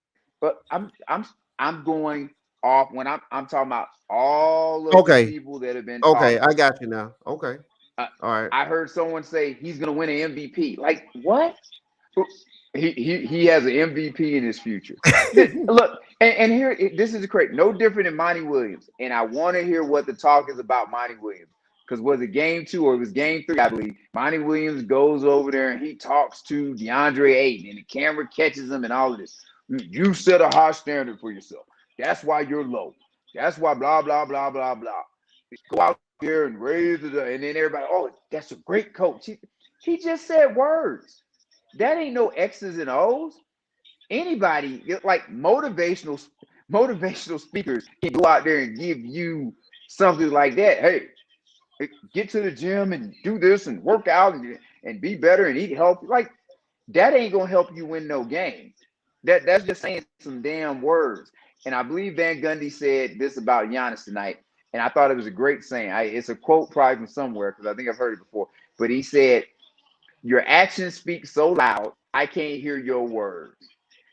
but I'm going off when I'm talking about all of the Okay. people that have been Okay. talking. I got you now. Okay. Uh, All right. I heard someone say he's going to win an MVP. Like what? He has an MVP in his future. Look, and here this is great. No different than Monty Williams, and I want to hear what the talk is about Monty Williams. Because was it game 2 or it was game 3, I believe. Monty Williams goes over there and he talks to DeAndre Ayton, and the camera catches him and all of this. You set a high standard for yourself. That's why you're low. That's why blah blah blah blah blah. Go out there and raise it, and then everybody, oh, that's a great coach. He just said words. That ain't no X's and O's. Anybody like motivational speakers can go out there and give you something like that. Hey, get to the gym and do this and work out and be better and eat healthy. Like that ain't gonna help you win no game. That's just saying some damn words. And I believe Van Gundy said this about Giannis tonight, and I thought it was a great saying. It's a quote probably from somewhere because I think I've heard it before. But he said, "Your actions speak so loud, I can't hear your words."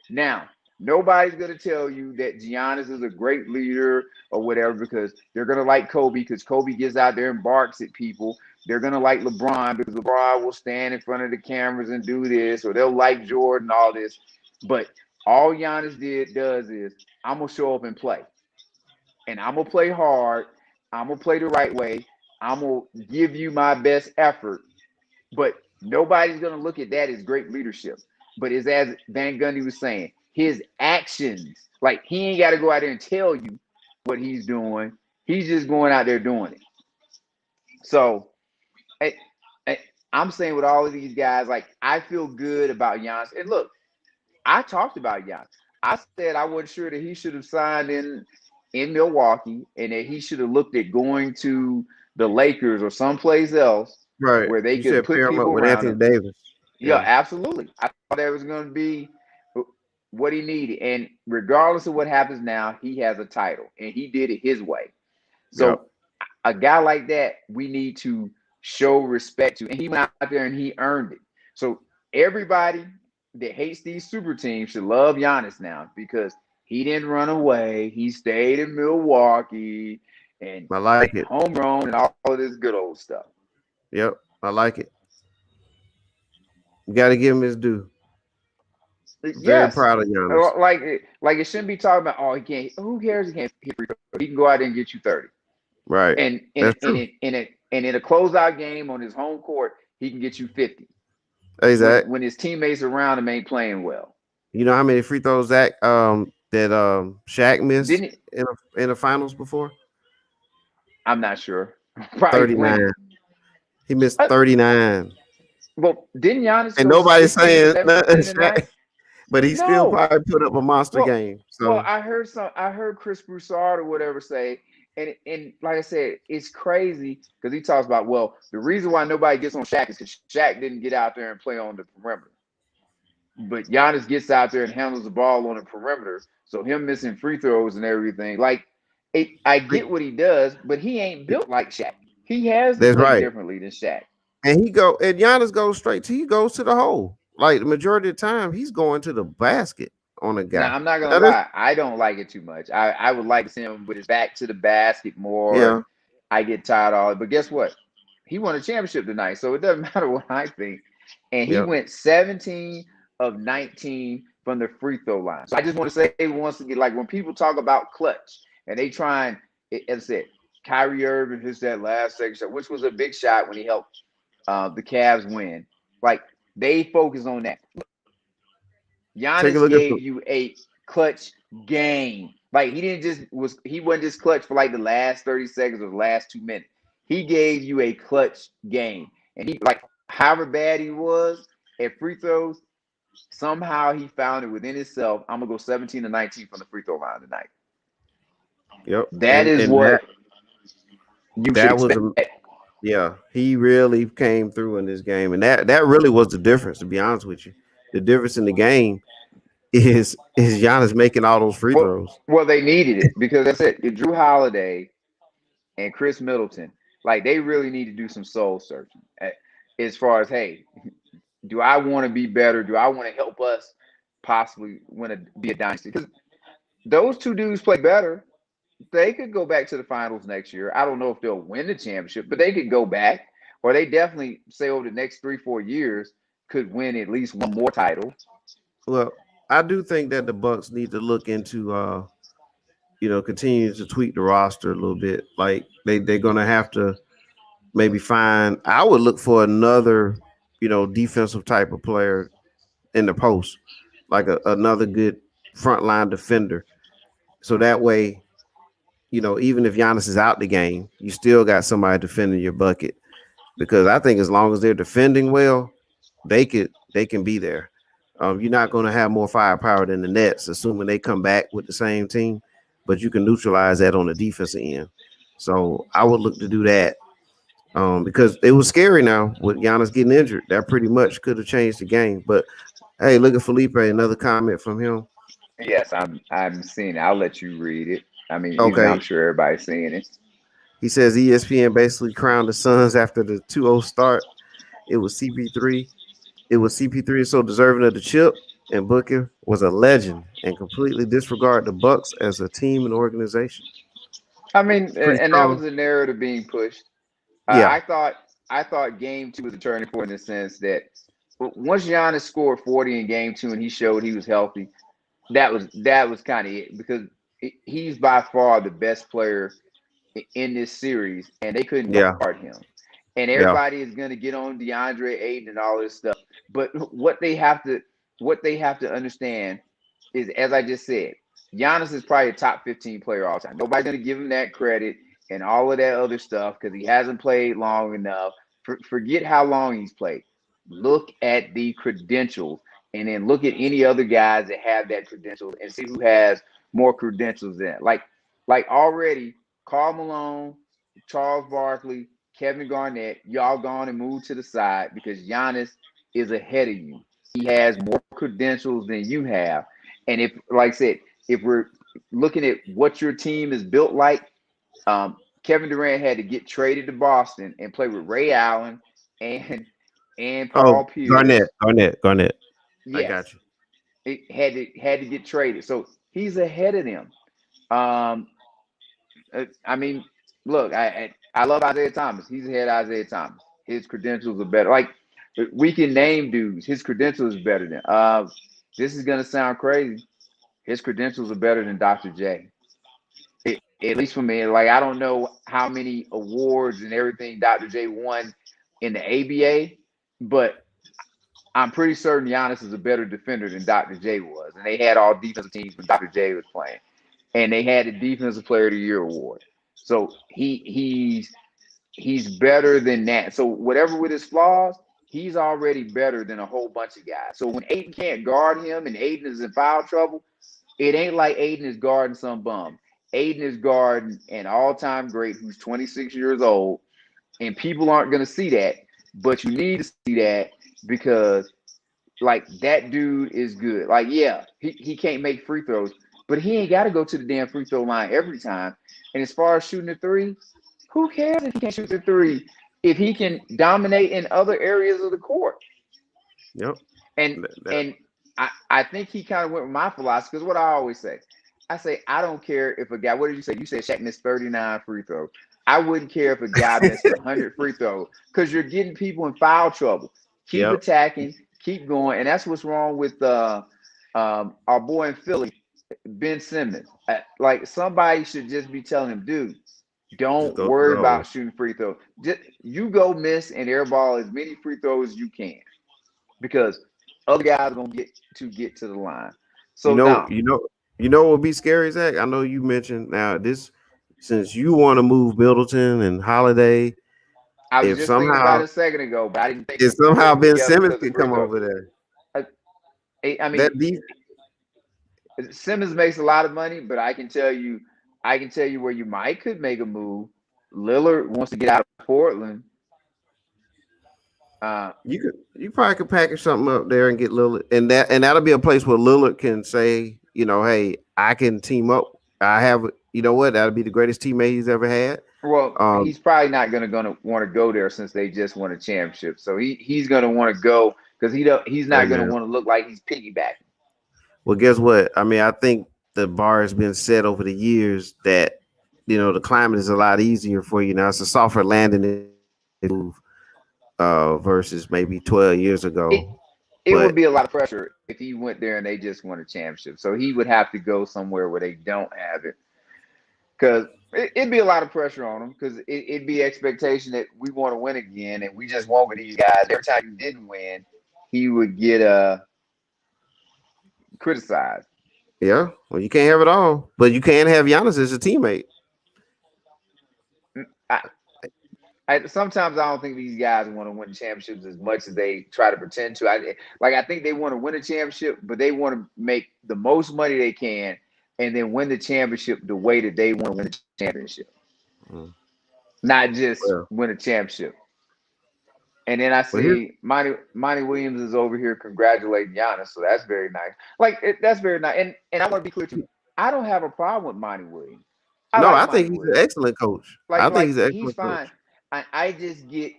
Now, nobody's going to tell you that Giannis is a great leader or whatever because they're going to like Kobe because Kobe gets out there and barks at people. They're going to like LeBron because LeBron will stand in front of the cameras and do this, or they'll like Jordan, all this. But all Giannis does is, I'm going to show up and play. And I'm going to play hard. I'm going to play the right way. I'm going to give you my best effort. But nobody's going to look at that as great leadership. But it's as Van Gundy was saying, his actions, like he ain't got to go out there and tell you what he's doing. He's just going out there doing it. So I'm saying with all of these guys, like I feel good about Giannis. And look, I talked about Giannis. I said I wasn't sure that he should have signed in Milwaukee and that he should have looked at going to the Lakers or someplace else Right. where they You could said put pair him up people with around Anthony him. Davis. Yeah, absolutely. I thought that was going to be what he needed. And regardless of what happens now, he has a title and he did it his way. So a guy like that, we need to show respect to. And he went out there and he earned it. So everybody that hates these super teams should love Giannis now because he didn't run away. He stayed in Milwaukee and I like it. homegrown and all of this good old stuff. Yep, I like it. You got to give him his due. Very proud of Giannis. Like it shouldn't be talking about, oh, he can't. Who cares? He can't hit free throw. He can go out there and get you 30. Right. And in a closeout game on his home court, he can get you 50. Exactly. When his teammates around him ain't playing well. You know how many free throws Zach that Shaq missed in the finals before? I'm not sure. Probably 39. He missed 39. Well, didn't Giannis? And nobody's saying nothing, but he still probably put up a monster game. So well, I heard Chris Broussard or whatever say, and like I said, it's crazy because he talks about, well, the reason why nobody gets on Shaq is because Shaq didn't get out there and play on the perimeter. But Giannis gets out there and handles the ball on the perimeter. So him missing free throws and everything, like I get what he does, but he ain't built like Shaq. He has to play differently than Shaq. And Giannis goes he goes to the hole. Like the majority of the time, he's going to the basket on a guy. Now, I'm not gonna lie, I don't like it too much. I would like to see him with his back to the basket more. Yeah. I get tired of it. But guess what? He won a championship tonight, so it doesn't matter what I think. And he went 17 of 19 from the free throw line. So I just want to say once again, like when people talk about clutch and they try and, as I said, Kyrie Irving hits that last second shot, which was a big shot when he helped the Cavs win. Like they focus on that. Giannis gave you a clutch game. Like he wasn't just clutch for like the last 30 seconds or the last 2 minutes. He gave you a clutch game. And he, like, however bad he was at free throws, somehow he found it within himself. I'm gonna go 17 to 19 from the free throw line tonight. Yep. That is what you should expect. Yeah, he really came through in this game, and that really was the difference. To be honest with you, the difference in the game is Giannis making all those free throws. Well, they needed it because that's it. Drew Holiday and Chris Middleton, like they really need to do some soul searching as far as, hey, do I want to be better? Do I want to help us possibly be a dynasty? Because those two dudes play better. They could go back to the finals next year. I don't know if they'll win the championship, but they could go back, or they definitely say over the next 3-4 years could win at least one more title. Well, I do think that the Bucks need to look into, continue to tweak the roster a little bit. Like they're gonna have to maybe find. I would look for another, defensive type of player in the post, like another good frontline defender. So that way, even if Giannis is out the game, you still got somebody defending your bucket. Because I think as long as they're defending well, they can be there. You're not going to have more firepower than the Nets, assuming they come back with the same team. but you can neutralize that on the defensive end. So I would look to do that. Because it was scary now with Giannis getting injured. That pretty much could have changed the game. But hey, look at Felipe, another comment from him. Yes, I'm seeing it. I'll let you read it. I mean, even though Okay. I'm sure everybody's seeing it. He says ESPN basically crowned the Suns after the 2-0 start. It was CP3. It was CP3 so deserving of the chip, and Booker was a legend and completely disregard the Bucks as a team and organization. I mean, Pretty and that was strong. the narrative being pushed. Yeah. I thought game two was a turning point in the sense that once Giannis scored 40 in game two and he showed he was healthy, that was kind of it because he's by far the best player in this series, and they couldn't Yeah. guard him. And Yeah. everybody is going to get on DeAndre Ayton and all this stuff. But what they have to understand is, as I just said, Giannis is probably a top 15 player all time. Nobody's going to give him that credit and all of that other stuff because he hasn't played long enough. Forget how long he's played. Look at the credentials and then look at any other guys that have that credentials and see who has more credentials than like already Karl Malone, Charles Barkley, Kevin Garnett, y'all gone and moved to the side because Giannis is ahead of you. He has more credentials than you have. And if, like I said, if we're looking at what your team is built like, Kevin Durant had to get traded to Boston and play with Ray Allen and Oh, Paul Pierce. Garnett. I Yes, got you. it had to get traded. So he's ahead of them. Um, I mean, look, I love Isaiah Thomas. He's ahead of Isaiah Thomas. His credentials are better. Like we can name dudes. His credentials is better than. This is gonna sound crazy. His credentials are better than Dr. J. At least for me. Like I don't know how many awards and everything Dr. J won in the ABA, but I'm pretty certain Giannis is a better defender than Dr. J was. And they had all defensive teams when Dr. J was playing. And they had the defensive player of the year award. So he's better than that. So whatever with his flaws, he's already better than a whole bunch of guys. So when Aiden can't guard him and Aiden is in foul trouble, it ain't like Aiden is guarding some bum. Aiden is guarding an all-time great who's 26 years old, and people aren't going to see that, but you need to see that because like that dude is good. Like, yeah, he can't make free throws, but he ain't got to go to the damn free throw line every time. And as far as shooting the three, who cares if he can't shoot the three if he can dominate in other areas of the court? Yep. And and I think he kind of went with my philosophy because what I always say, I say I don't care if a guy. What did you say? You said Shaq missed 39 free throws. I wouldn't care if a guy missed 100 free throws because you're getting people in foul trouble. Keep Yep. attacking, keep going, and that's what's wrong with our boy in Philly, Ben Simmons. Like somebody should just be telling him, dude, Just don't go worry throw. about shooting free throws. Just, you go miss and airball as many free throws as you can because other guys are gonna get to the line. You So know, now you know, you know what would be scary, Zach? I know you mentioned now this since you want to move Middleton and Holiday, I was if just thinking about somehow it a second ago, but I didn't think if they somehow would Ben together Simmons because of could free come throw. over there, I that mean, deep. Simmons makes a lot of money, but I can tell you where you might could make a move. Lillard wants to get out of Portland. Uh, You probably could package something up there and get Lillard, and that'll be a place where Lillard can say, hey, I can team up. I have, you know what? That'll be the greatest teammate he's ever had. well, Um, he's probably not gonna want to go there since they just won a championship. So he's gonna want to go because he's hey not gonna man. want to look like he's piggybacking. Well, guess what? I mean, I think the bar has been set over the years that the climate is a lot easier for you now. It's a softer landing move versus maybe 12 years It ago. it would But be a lot of pressure if he went there and they just won a championship. So he would have to go somewhere where they don't have it because it'd be a lot of pressure on him because it'd be expectation that we want to win again and we just won with these guys. Every time you didn't win, he would get criticized. yeah, well, you can't have it all. But you can have Giannis as a teammate. I, sometimes I don't think these guys want to win championships as much as they try to pretend to. I think they want to win a championship, but they want to make the most money they can and then win the championship the way that they want to win the championship, Mm. not just Well, win a championship. And then I well, here, see Monty Williams is over here congratulating Giannis, so that's very nice. That's very nice. And I want to be clear too. I don't have a problem with Monty Williams. I no, like I Monty think he's an Williams. excellent coach. I think he's an He's excellent coach. fine. I just get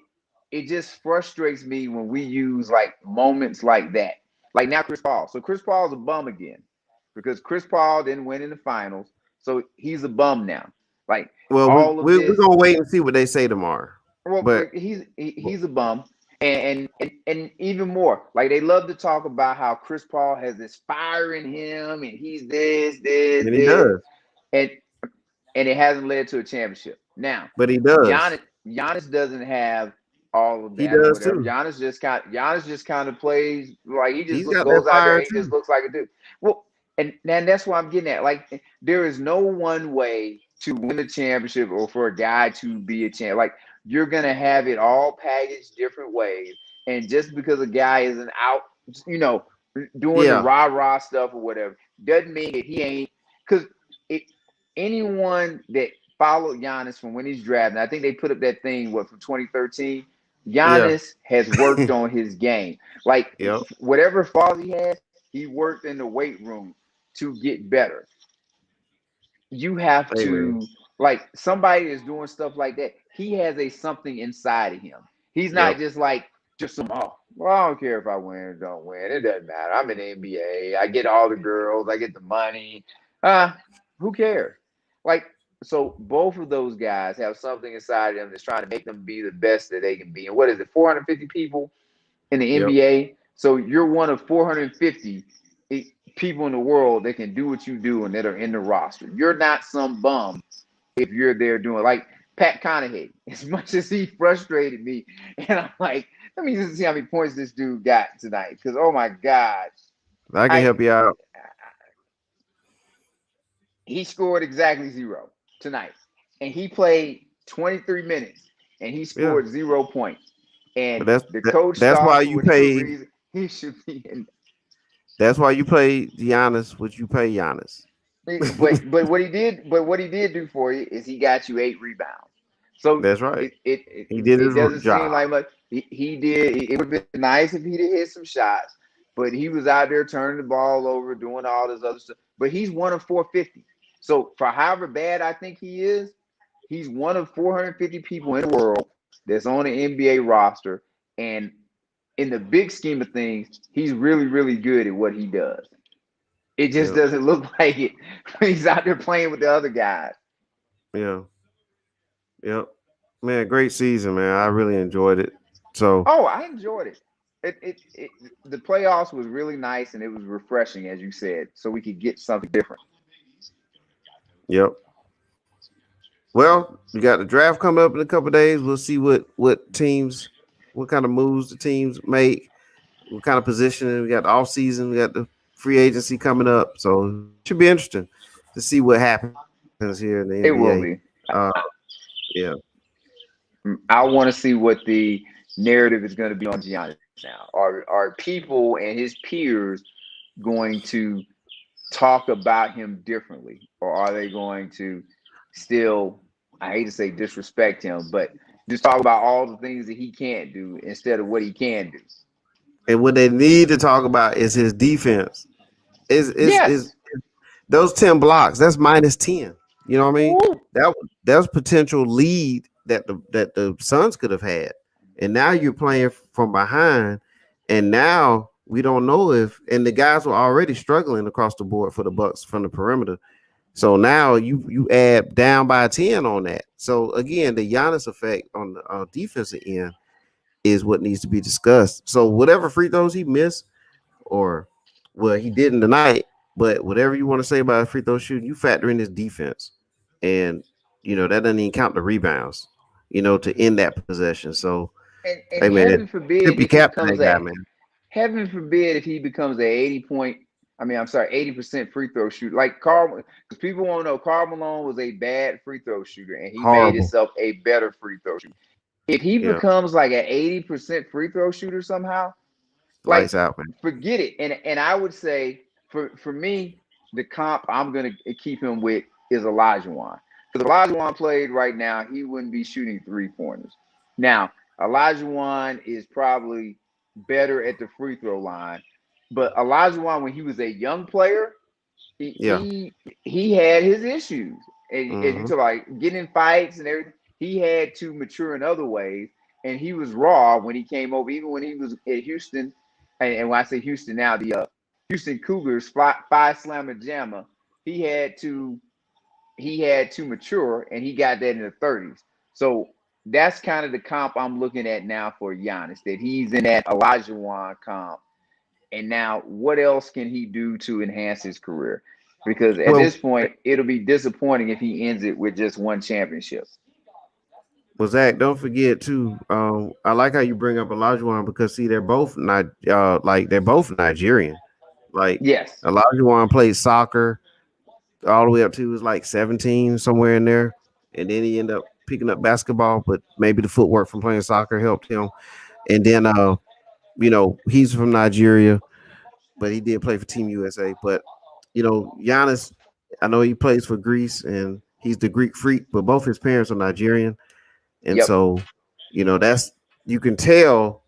it just frustrates me when we use like moments like that. Like now Chris Paul. So Chris Paul's a bum again because Chris Paul didn't win in the finals. So he's a bum now. Like Well, all of we're this. gonna wait and see what they say tomorrow. Well, But he's a bum. And even more, like they love to talk about how Chris Paul has this fire in him and he's and he does, and and it hasn't led to a championship. Now, but he does. Giannis doesn't have all of He that or does whatever. too. Giannis just kind of plays like he just He's got that goes out there fire and he just too. looks like a dude. Well, and that's what I'm getting at. Like there is no one way to win a championship or for a guy to be a champ. Like you're gonna have it all packaged different ways. And just because a guy isn't out, you know, doing the Yeah, rah-rah stuff or whatever, doesn't mean that he ain't because it anyone that followed Giannis from when he's drafted, I think they put up that thing from 2013. yeah, Giannis has worked on his game. Like yep. whatever flaws he has, he worked in the weight room to get better. You have Hey man, to like somebody is doing stuff like that. He has a something inside of him. He's yep. not just like just some well, I don't care if I win or don't win. It doesn't matter. I'm in the NBA. I get all the girls. I get the money. Who cares? Like so, both of those guys have something inside of them that's trying to make them be the best that they can be. And what is it? 450 people in the Yep. NBA. So you're one of 450 people in the world that can do what you do and that are in the roster. You're not some bum if you're there doing like Pat Conahay. As much as he frustrated me, and I'm like, let me just see how many points this dude got tonight. Because oh my God, I can I help you out. he scored exactly 0 tonight, and he played 23 minutes, and he Yeah, scored 0 points. but And the coach that's thought why for you whatever pay. reason he should be in. That's why you pay Giannis what you pay Giannis. What he did do for you is he got you 8 rebounds. So That's right. it it He it, did it his doesn't seem job. like much. He did. It would have been nice if he'd have hit some shots, but he was out there turning the ball over, doing all this other stuff. But he's one of 450. So for however bad I think he is, he's one of 450 people in the world that's on the NBA roster. And in the big scheme of things, he's really, really good at what he does. It just Yep. doesn't look like it when he's out there playing with the other guys. Yeah. Yep. Man, great season, man. I really enjoyed it. So, Oh, I enjoyed it. It the playoffs was really nice and it was refreshing, as you said, so we could get something different. yep. Well, we got the draft coming up in a couple days. We'll see what teams, what kind of moves the teams make, what kind of positioning. We got the off season. We got the free agency coming up. So it should be interesting to see what happens here in the NBA. It will be. Yeah. I want to see what the narrative is going to be on Giannis now. Are people and his peers going to talk about him differently, or are they going to still? I hate to say disrespect him, but just talk about all the things that he can't do instead of what he can do. And what they need to talk about is his defense. Is Yes. those 10 blocks? That's minus 10. You know what I mean? Woo. That was potential lead that the Suns could have had. And now you're playing from behind, and now we don't know if and the guys were already struggling across the board for the Bucks from the perimeter. So now you add down by 10 on that. So again, the Giannis effect on the defensive end is what needs to be discussed. So whatever free throws he missed, or well, he didn't tonight, but whatever you want to say about free throw shooting, you factor in his defense, and that doesn't even count the rebounds, to end that possession. So, And hey man, heaven tip forbid your if he cap to becomes that guy, a man. heaven forbid if he becomes a 80 point. I mean, I'm sorry, 80% free throw shooter. Like Carl, because people won't know Carl Malone was a bad free throw shooter, and he made Horrible. himself a better free throw shooter. If he Yeah, becomes like an 80% free throw shooter somehow, like lights out, man. forget it. And I would say for me, the comp I'm gonna keep him with is Olajuwon. Because if Olajuwon played right now, he wouldn't be shooting 3-pointers. Now, Olajuwon is probably better at the free throw line, but Olajuwon, when he was a young player, he Yeah. he, he had his issues. And as you Mm-hmm. talk like getting in fights and everything, he had to mature in other ways. And he was raw when he came over, even when he was at Houston. And when I say Houston now, the Houston Cougars, five slammer jammer, he had to mature, and he got that in the 30s. So that's kind of the comp I'm looking at now for Giannis, that he's in that Olajuwon comp. And now, what else can he do to enhance his career? Because at Well, this point, it'll be disappointing if he ends it with just one championship. well, Zach, don't forget too. I like how you bring up Olajuwon because see, they're both not like they're both Nigerian. Like Yes. Olajuwon played soccer all the way up to he was like 17 somewhere in there, and then he ended up picking up basketball. But maybe the footwork from playing soccer helped him. And then he's from Nigeria, but he did play for Team USA. But Giannis, I know he plays for Greece and he's the Greek freak, but both his parents are Nigerian. And Yep. so, that's you can tell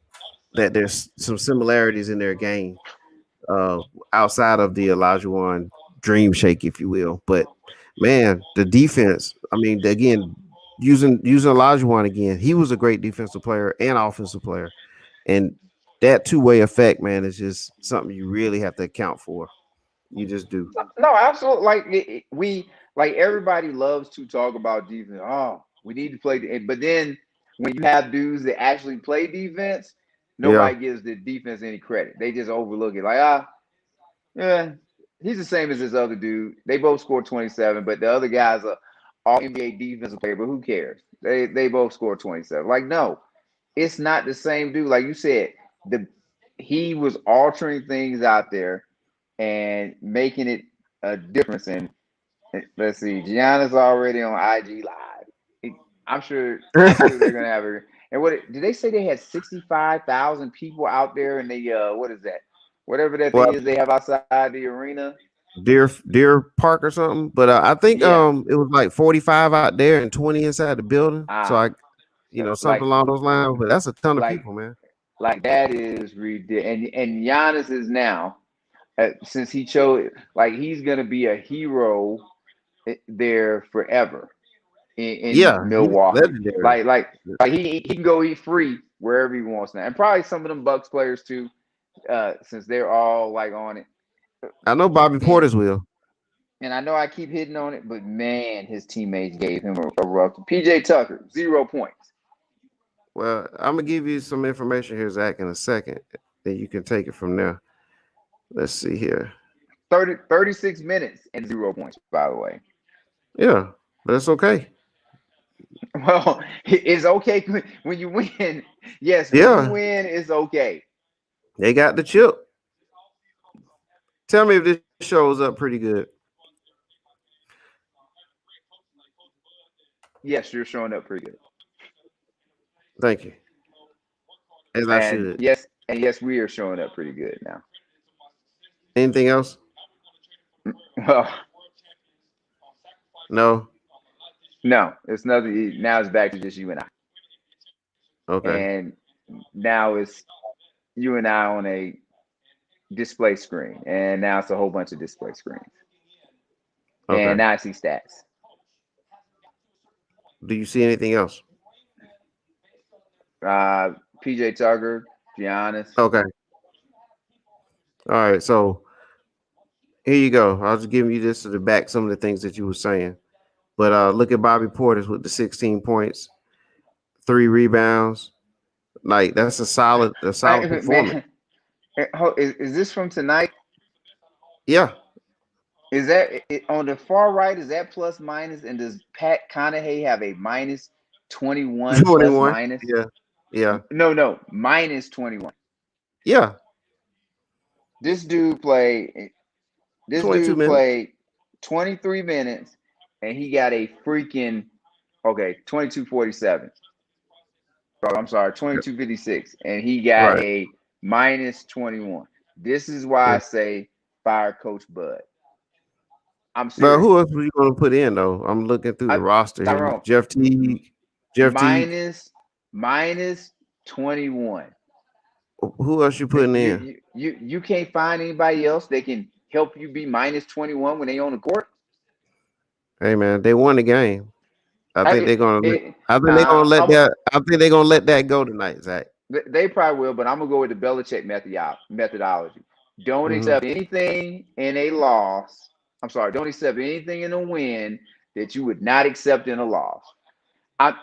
that there's some similarities in their game uh, outside of the Olajuwon dream shake, if you will. But man, the defense, I mean, again, using Olajuwon again, he was a great defensive player and offensive player. And that two-way effect, man, is just something you really have to account for. You just do. No, absolutely. Like we, like everybody loves to talk about defense. Oh, we need to play, but then when you have dudes that actually play defense, Yeah. nobody gives the defense any credit. They just overlook it. Like yeah, he's the same as this other dude. They both scored 27, but the other guys are all NBA defensive player. But who cares? They both scored 27. Like no, it's not the same dude. Like you said, the he was altering things out there and making it a difference. And let's see, Giannis already on IG Live. I'm sure. I'm sure they're gonna have her. And what did they say? They had 65,000 people out there, and they what is that? Whatever that thing Well, is they have outside the arena. Deer Park or something. But I think Yeah. it was like 45 out there and 20 inside the building. So Ah, something like along those lines. But that's a ton of like people, man. like that is ridiculous. And Giannis is now since he chose like he's gonna be a hero there forever in Yeah, he's Milwaukee. legendary. Like he can go eat free wherever he wants now, and probably some of them Bucks players too, since they're all like on it. I know Bobby And Portis will. and I know I keep hitting on it, but man, his teammates gave him a rough. PJ Tucker, 0 points. Well, I'm gonna give you some information here, Zach, in a second. Then you can take it from there. Let's see here. 36 minutes and 0 points, by the way. Yeah, but it's okay. Well, it's okay when you win. Yes, when you Yeah, win, it's okay. they got the chip. Tell me if this shows up pretty good. Yes, you're showing up pretty good. Thank you, as I should. And yes, we are showing up pretty good now. Anything else? Well, No. no, it's nothing. Now it's back to just you and I. Okay. And now it's you and I on a display screen. And now it's a whole bunch of display screens. And Okay. now I see stats. Do you see anything else? Uh, PJ Tucker, Giannis. Okay. All right. So here you go. I was giving you this to the back some of the things that you were saying. But look at Bobby Portis with the 16 points, 3 rebounds. Like that's a solid performance. Man, is this from tonight? Yeah. Is that on the far right? Is that plus minus? And does Pat Conahay have a minus 21 plus 21. minus? Yeah. Yeah. No, minus 21. Yeah. This dude played. This 22 dude minutes. played 23 minutes, and he got a freaking 22:47. Oh, I'm sorry, 22:56, and he got Right. a minus 21. This is why I Yeah. say fire Coach Bud. I'm Well, serious. who else were you going to put in though? I'm looking through the I, roster here. Tyrone, Jeff Teague, Jeff Teague. minus minus 21. Who else you Like putting in? you can't find anybody else that can help you be minus 21 when they on the court. Hey man, they won the game. I think I, they're gonna. I think they're gonna nah, let that. I think they're gonna let that go tonight, Zach. they probably will, but I'm gonna go with the Belichick methodology. Don't Hmm. accept anything in a loss. I'm sorry, don't accept anything in a win that you would not accept in a loss. I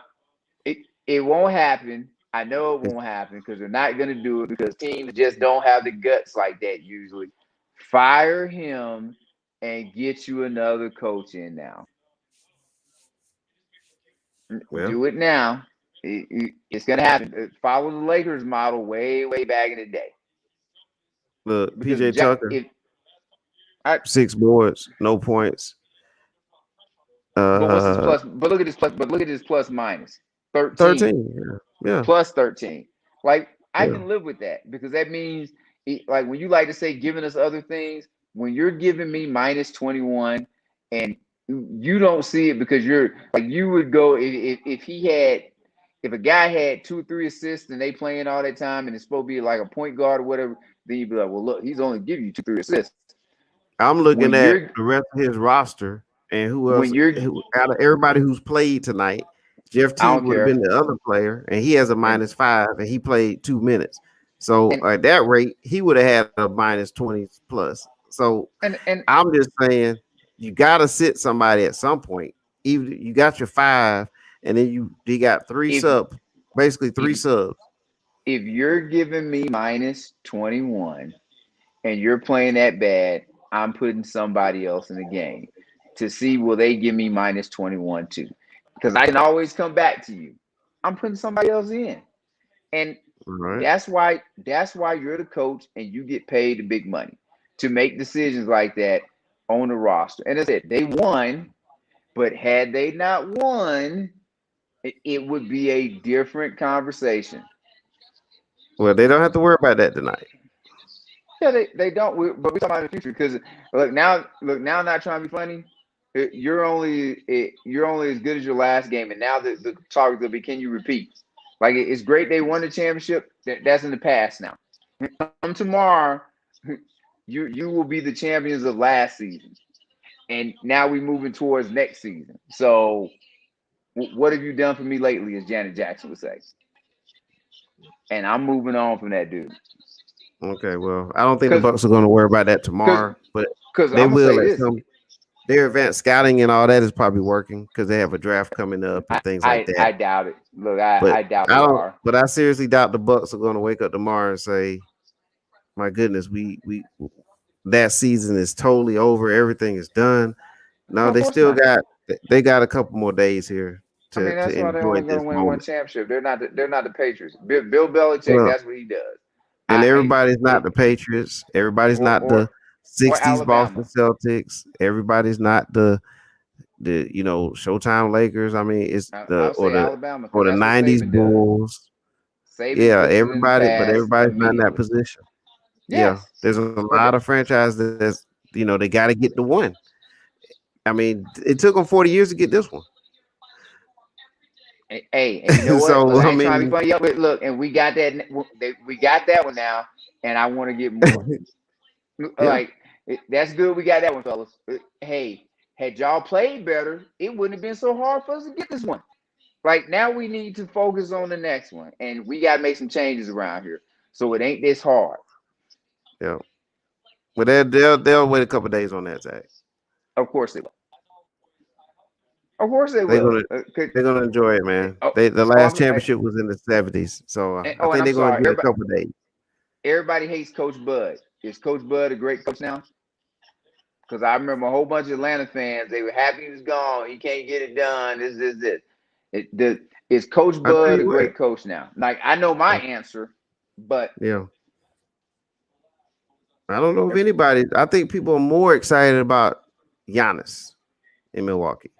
it, it won't happen. I know it won't happen because they're not gonna do it because teams just don't have the guts like that usually. Fire him and get you another coach in now. Well, Do it now. It's gonna happen. Follow the Lakers model way back in the day. look, Because PJ Tucker, if I 6 boards, no points. but what's his Uh, plus? But look at his plus. But look at his plus minus 13 13. Yeah, plus 13. Like I yeah. can live with that because that means like when you like to say giving us other things, when you're giving me minus 21 and you don't see it because you're like you would go if he had if a guy had 2 3 assists and they playing all that time and it's supposed to be like a point guard or whatever, then you'd be like, well, look, he's only giving you 2 3 assists. I'm When looking at you're the rest of his roster and who when else. you're Out of everybody who's played tonight, Jeff I Teague don't would have been care. the other player, and he has a And -5, and he played 2 minutes. So and at that rate, he would have had a -20 plus. So and I'm just saying, you got to sit somebody at some point. Even you got your 5, and then you got three if subs, basically three if subs. if you're giving me minus 21 and you're playing that bad, I'm putting somebody else in the game to see will they give me minus 21 too. Because I can always come back to you. I'm putting somebody else in. And All right. that's why you're the coach and you get paid the big money to make decisions like that on the roster. And as I said, they won, but had they not won, it would be a different conversation. Well, they don't have to worry about that tonight. Yeah, they don't. But we're talking about in the future because look now, not trying to be funny. You're only as good as your last game, and now the talk will be can you repeat? Like it's great they won the championship. That's in the past now. Come tomorrow, you will be the champions of last season, and now we're moving towards next season. So what have you done for me lately, as Janet Jackson would say? And I'm moving on from that dude Okay, well, I don't think the because Bucks are going to worry about that because tomorrow, but because they I'm gonna say will at this. some. Their advanced scouting and all that is probably working because they have a draft coming up and I, things like I that. I doubt it. Look, But I doubt I they don't. are. But I seriously doubt the Bucks are going to wake up tomorrow and say, "My goodness, we that season is totally over. Everything is done." No, No, of they course still not. got a couple more days here I mean, to that's why they're only enjoy going this to win one moment. championship. They're not the Patriots. Bill Belichick, Well, that's what he does. and I everybody's not it, the Patriots. Everybody's or not the or or '60s Boston Alabama. Celtics. Everybody's not the Showtime Lakers. I mean, it's I'll say Alabama because or the that's what '90s Saban does. Bulls. Saban Yeah, puts it in the everybody, but past everybody's not in that immediately. position. Yeah, Yes, there's a but lot of franchises that's they got to get the one. I mean, it took them 40 years to get this one. hey, and you know what? Look, So I I ain't trying to be mean, funny. But look, and we got that. We got that one now, and I want to get more. yeah, Like that's good. We got that one, fellas. Hey, had y'all played better, it wouldn't have been so hard for us to get this one. Like now, we need to focus on the next one, and we got to make some changes around here, so it ain't this hard. yeah. But they'll wait a couple days on that, Zach. Of course they will. Of course they They're will. gonna they're gonna enjoy it, man. Oh, The oh, last championship was in the '70s, so I and think I'm they're gonna sorry. give it a couple days. Everybody hates Coach Bud. Is Coach Bud a great coach now? Because I remember a whole bunch of Atlanta fans. They were happy he was gone. He can't get it done. This. Is Coach I tell Bud a you what, great coach now? Like I know my answer, but yeah. I don't know if anybody. I think people are more excited about Giannis in Milwaukee.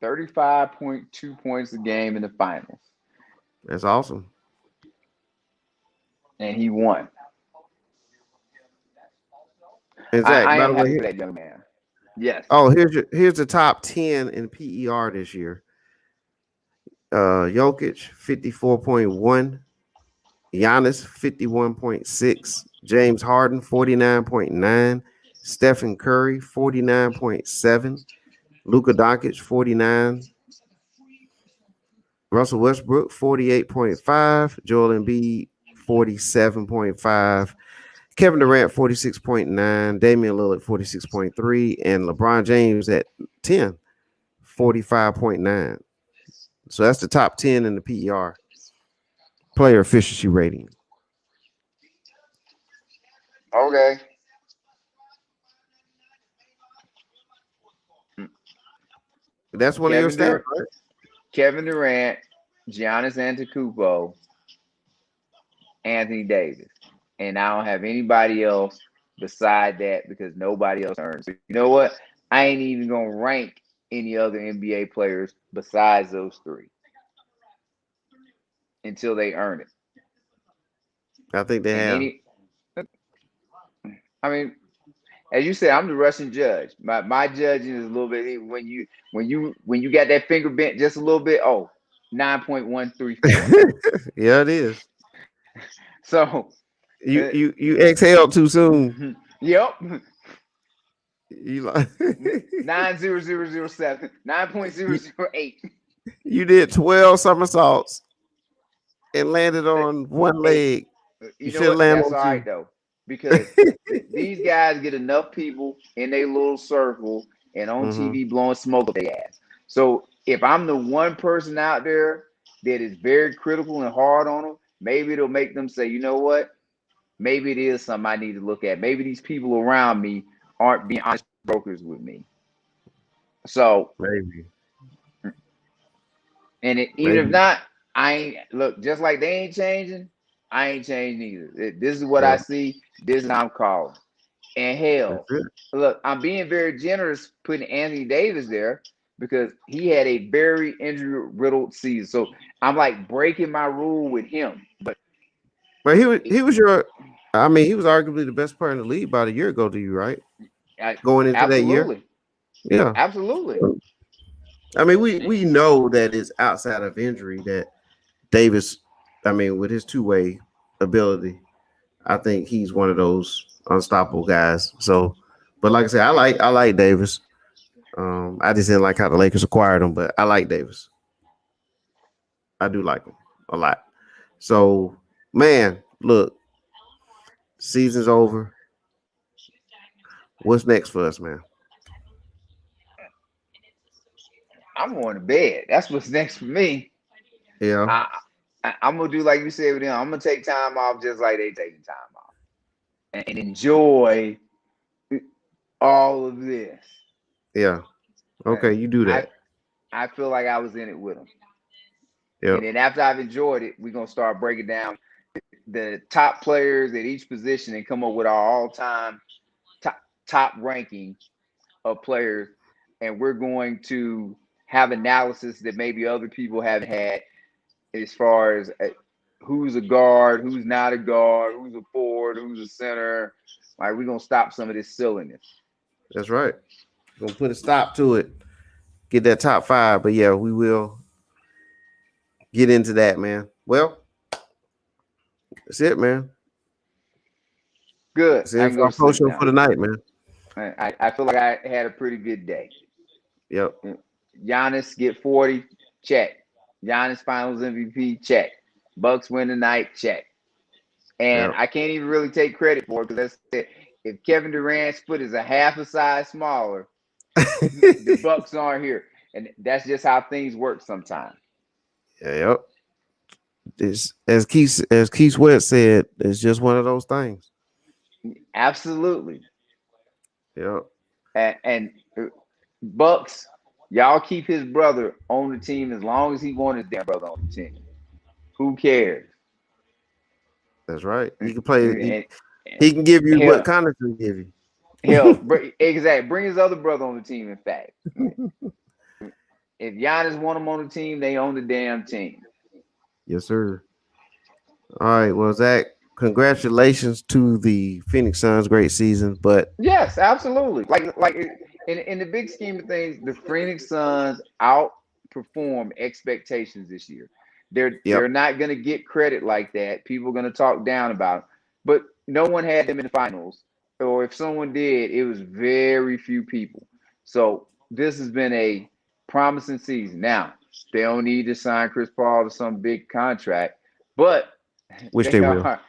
35.2 points a game in the finals, That's awesome. and he won. And Zach, I by am the way, happy for that young man. Yes. here's the top 10 in PER this year. Jokic 54.1, Giannis 51.6, James Harden 49.9, Stephen Curry 49.7, Luka Doncic 49, Russell Westbrook 48.5, Joel Embiid 47.5, Kevin Durant 46.9, Damian Lillard 46.3, and LeBron James at 10, 45.9. So that's the top 10 in the PER player efficiency rating. Okay. That's one of your Kevin stats, Durant, right? Kevin Durant, Giannis Antetokounmpo, Anthony Davis, and I don't have anybody else beside that because nobody else earns. So you know what? I ain't even gonna rank any other NBA players besides those three until they earn it. I think they And have. I mean, as you said, I'm the Russian judge. My judging is a little bit when you got that finger bent just a little bit. Oh, 9.134. Yeah, it is. So, You uh, you you exhaled too soon. yep, You like 90007, 9.008. you did 12 somersaults and landed on one Hey, leg. You you know should what? land That's on all right two. though, because these guys get enough people in their little circle and on Mm-hmm. TV blowing smoke up their ass. So if I'm the one person out there that is very critical and hard on them, maybe it'll make them say, you know what? Maybe it is something I need to look at. Maybe these people around me aren't being honest brokers with me. So, Maybe. and even if Maybe. not, I ain't look just like they ain't changing. I ain't changing either. This is what Yeah, I see. This is how I'm calling. And that's hell, it. look, I'm being very generous putting Anthony Davis there because he had a very injury riddled season. So I'm like breaking my rule with him. But But he was your I mean, he was arguably the best player in the league about a year ago to you, right? Going into that year. absolutely, Yeah. absolutely. I mean, we know that it's outside of injury that Davis, I mean, with his two-way ability, I think he's one of those unstoppable guys. So, but like I said, I like Davis. I just didn't like how the Lakers acquired him, but I like Davis. I do like him a lot. So, man, look, season's over. What's next for us, man? I'm going to bed. That's what's next for me. Yeah, I, I'm gonna do like you said with them. I'm gonna take time off just like they taking time off and enjoy all of this. yeah. Uh, Okay, you do I that. I feel like I was in it with them. And Yep, then after I've enjoyed it, we're gonna start breaking down the top players at each position and come up with our all-time top ranking of players. And we're going to have analysis that maybe other people haven't had as far as who's a guard, who's not a guard, who's a forward, who's a center. Like we're gonna stop some of this silliness. that's right. Gonna put a stop to it. Get that top five. But yeah, we will get into that, man. Well, that's it, man. Good. That's I it can for go our to post sleep show for now. the night, man. I feel like I had a pretty good day. Yep. Giannis get 40, check. Giannis Finals MVP, check. Bucks win tonight, check. And Yep. I can't even really take credit for it because that's it. If Kevin Durant's foot is a half a size smaller, the Bucks aren't here, and that's just how things work sometimes. Yep. It's, as Keith Sweat said, it's just one of those things. Absolutely. Yep. And Bucks, y'all keep his brother on the team as long as he wants his damn brother on the team. Who cares? That's right. He can play. And He can give you what hell, Connor can give you. exactly. Bring his other brother on the team. In fact, if Giannis want him on the team, they own the damn team. Yes, sir. All right. Well, Zach, congratulations to the Phoenix Suns. Great season, but Yes, absolutely. In the big scheme of things, the Phoenix Suns outperform expectations this year. yep, They're not going to get credit like that. People are going to talk down about, it. But no one had them in the finals, or if someone did, it was very few people. So this has been a promising season. Now they don't need to sign Chris Paul to some big contract, but which they they will. are.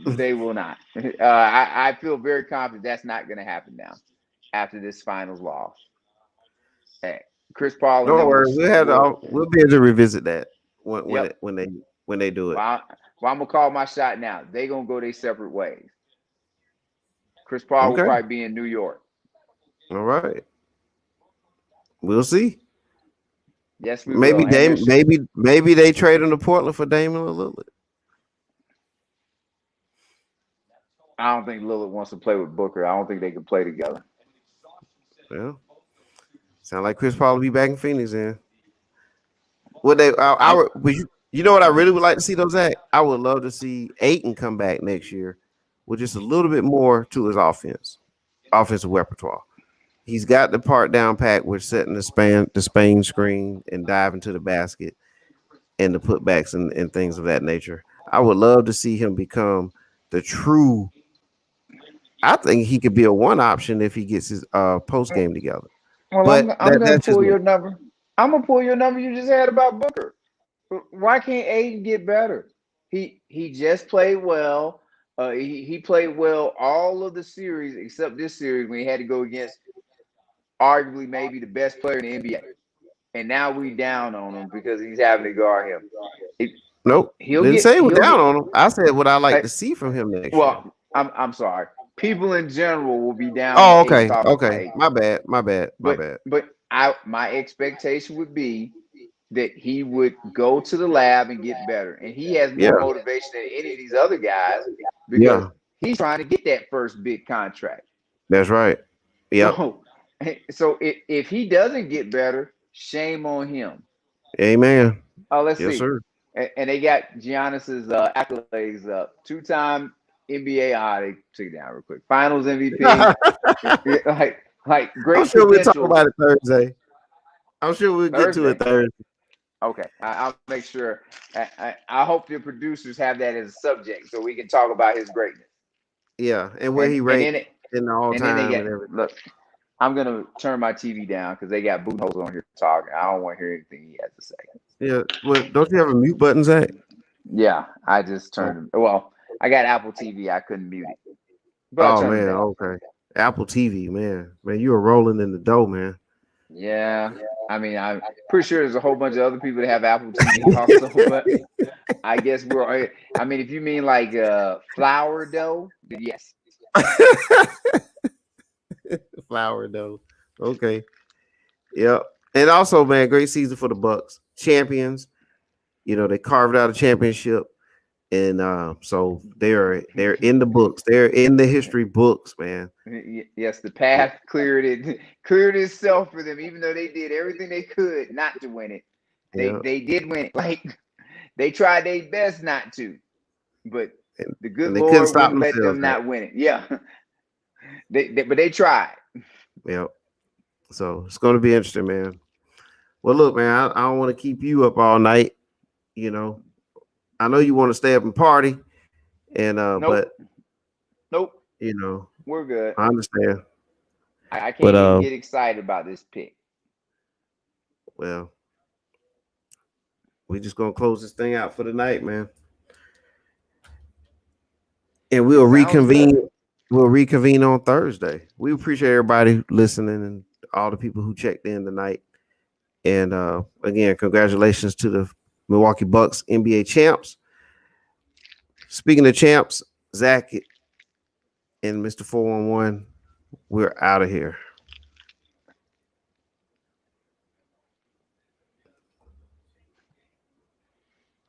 They will not. I feel very confident that's not going to happen now after this finals loss. Hey, Chris Paul and Don't them worry, we'll be able to revisit that yep. when they do it. Well, I'm gonna call my shot now. They gonna go their separate ways. Chris Paul will Okay, probably be in New York. all right, we'll see. Yes, we will. And Maybe they trade him to Portland for Damian Lillard. I don't think Lillard wants to play with Booker. I don't think they can play together. Yeah, sound like Chris Paul will be back in Phoenix then. Would they? You know what I really would like to see though, Zach? I would love to see Ayton come back next year with just a little bit more to his offensive repertoire. He's got the part down pat with setting the Spain screen and diving to the basket and the putbacks and things of that nature. I would love to see him become the true. I think he could be a one option if he gets his post game together. Well, But I'm gonna that's just pull me. your number. I'm gonna pull your number you just had about Booker. Why can't Aiden get better? He just played well. He played well all of the series except this series when he had to go against arguably maybe the best player in the NBA. And now we down on him because he's having to guard him. It, Nope. Didn't say we're he'll down get on him. I said what I like uh, to see from him next year. well, I'm sorry. People in general will be down on Oh, Aiden okay. talking about Okay. Aiden. My bad. But my expectation would be that he would go to the lab and get better. And he has more Yeah. motivation than any of these other guys because Yeah. he's trying to get that first big contract. That's right. Yep. So if he doesn't get better, shame on him. Amen. Oh, let's Yes, see. sir. And they got Giannis's accolades up. Two-time NBA. They took it down real quick. Finals MVP. like I'm great sure we'll talk potential. about it Thursday. I'm sure we'll get to it Thursday. Thursday. Okay, I'll make sure. I hope the producers have that as a subject so we can talk about his greatness. Yeah, and where And he and then ranked in the all and then they time get and everything. look. I'm gonna turn my TV down because they got boot holes on here talking. I don't want to hear anything he has to say. Yeah. Well, don't you have a mute button, Zach? Yeah, I just Oh, turned. Well, I got Apple TV. I couldn't mute it, but I oh turned it man. down. Okay. Apple TV, man. Man, you were rolling in the dough, man. Yeah, I mean, I'm pretty sure there's a whole bunch of other people that have Apple TV also, but I guess we're. I mean, if you mean like flour dough, then yes. Flower dough. Okay. Yep. And also, man, great season for the Bucks. Champions. You know, they carved out a championship. And so they're in the books. They're in the history books, man. Yes, the path cleared itself for them, even though they did everything they could not to win it. Yeah. They did win it. Like they tried their best not to, but the good And they couldn't Lord stop wouldn't let themselves, them man. not win it. Yeah, but they tried. Yeah. So it's going to be interesting, man. Well, look, man, I don't want to keep you up all night. You know, I know you want to stay up and party, and Nope, but nope, you know, we're good. I understand. I can't But even get excited about this pick. well, we just gonna close this thing out for the night, man. And we'll Sounds reconvene. good. We'll reconvene on Thursday. We appreciate everybody listening and all the people who checked in tonight. And again, congratulations to the Milwaukee Bucks NBA champs. Speaking of champs, Zach and Mr. 411, we're out of here.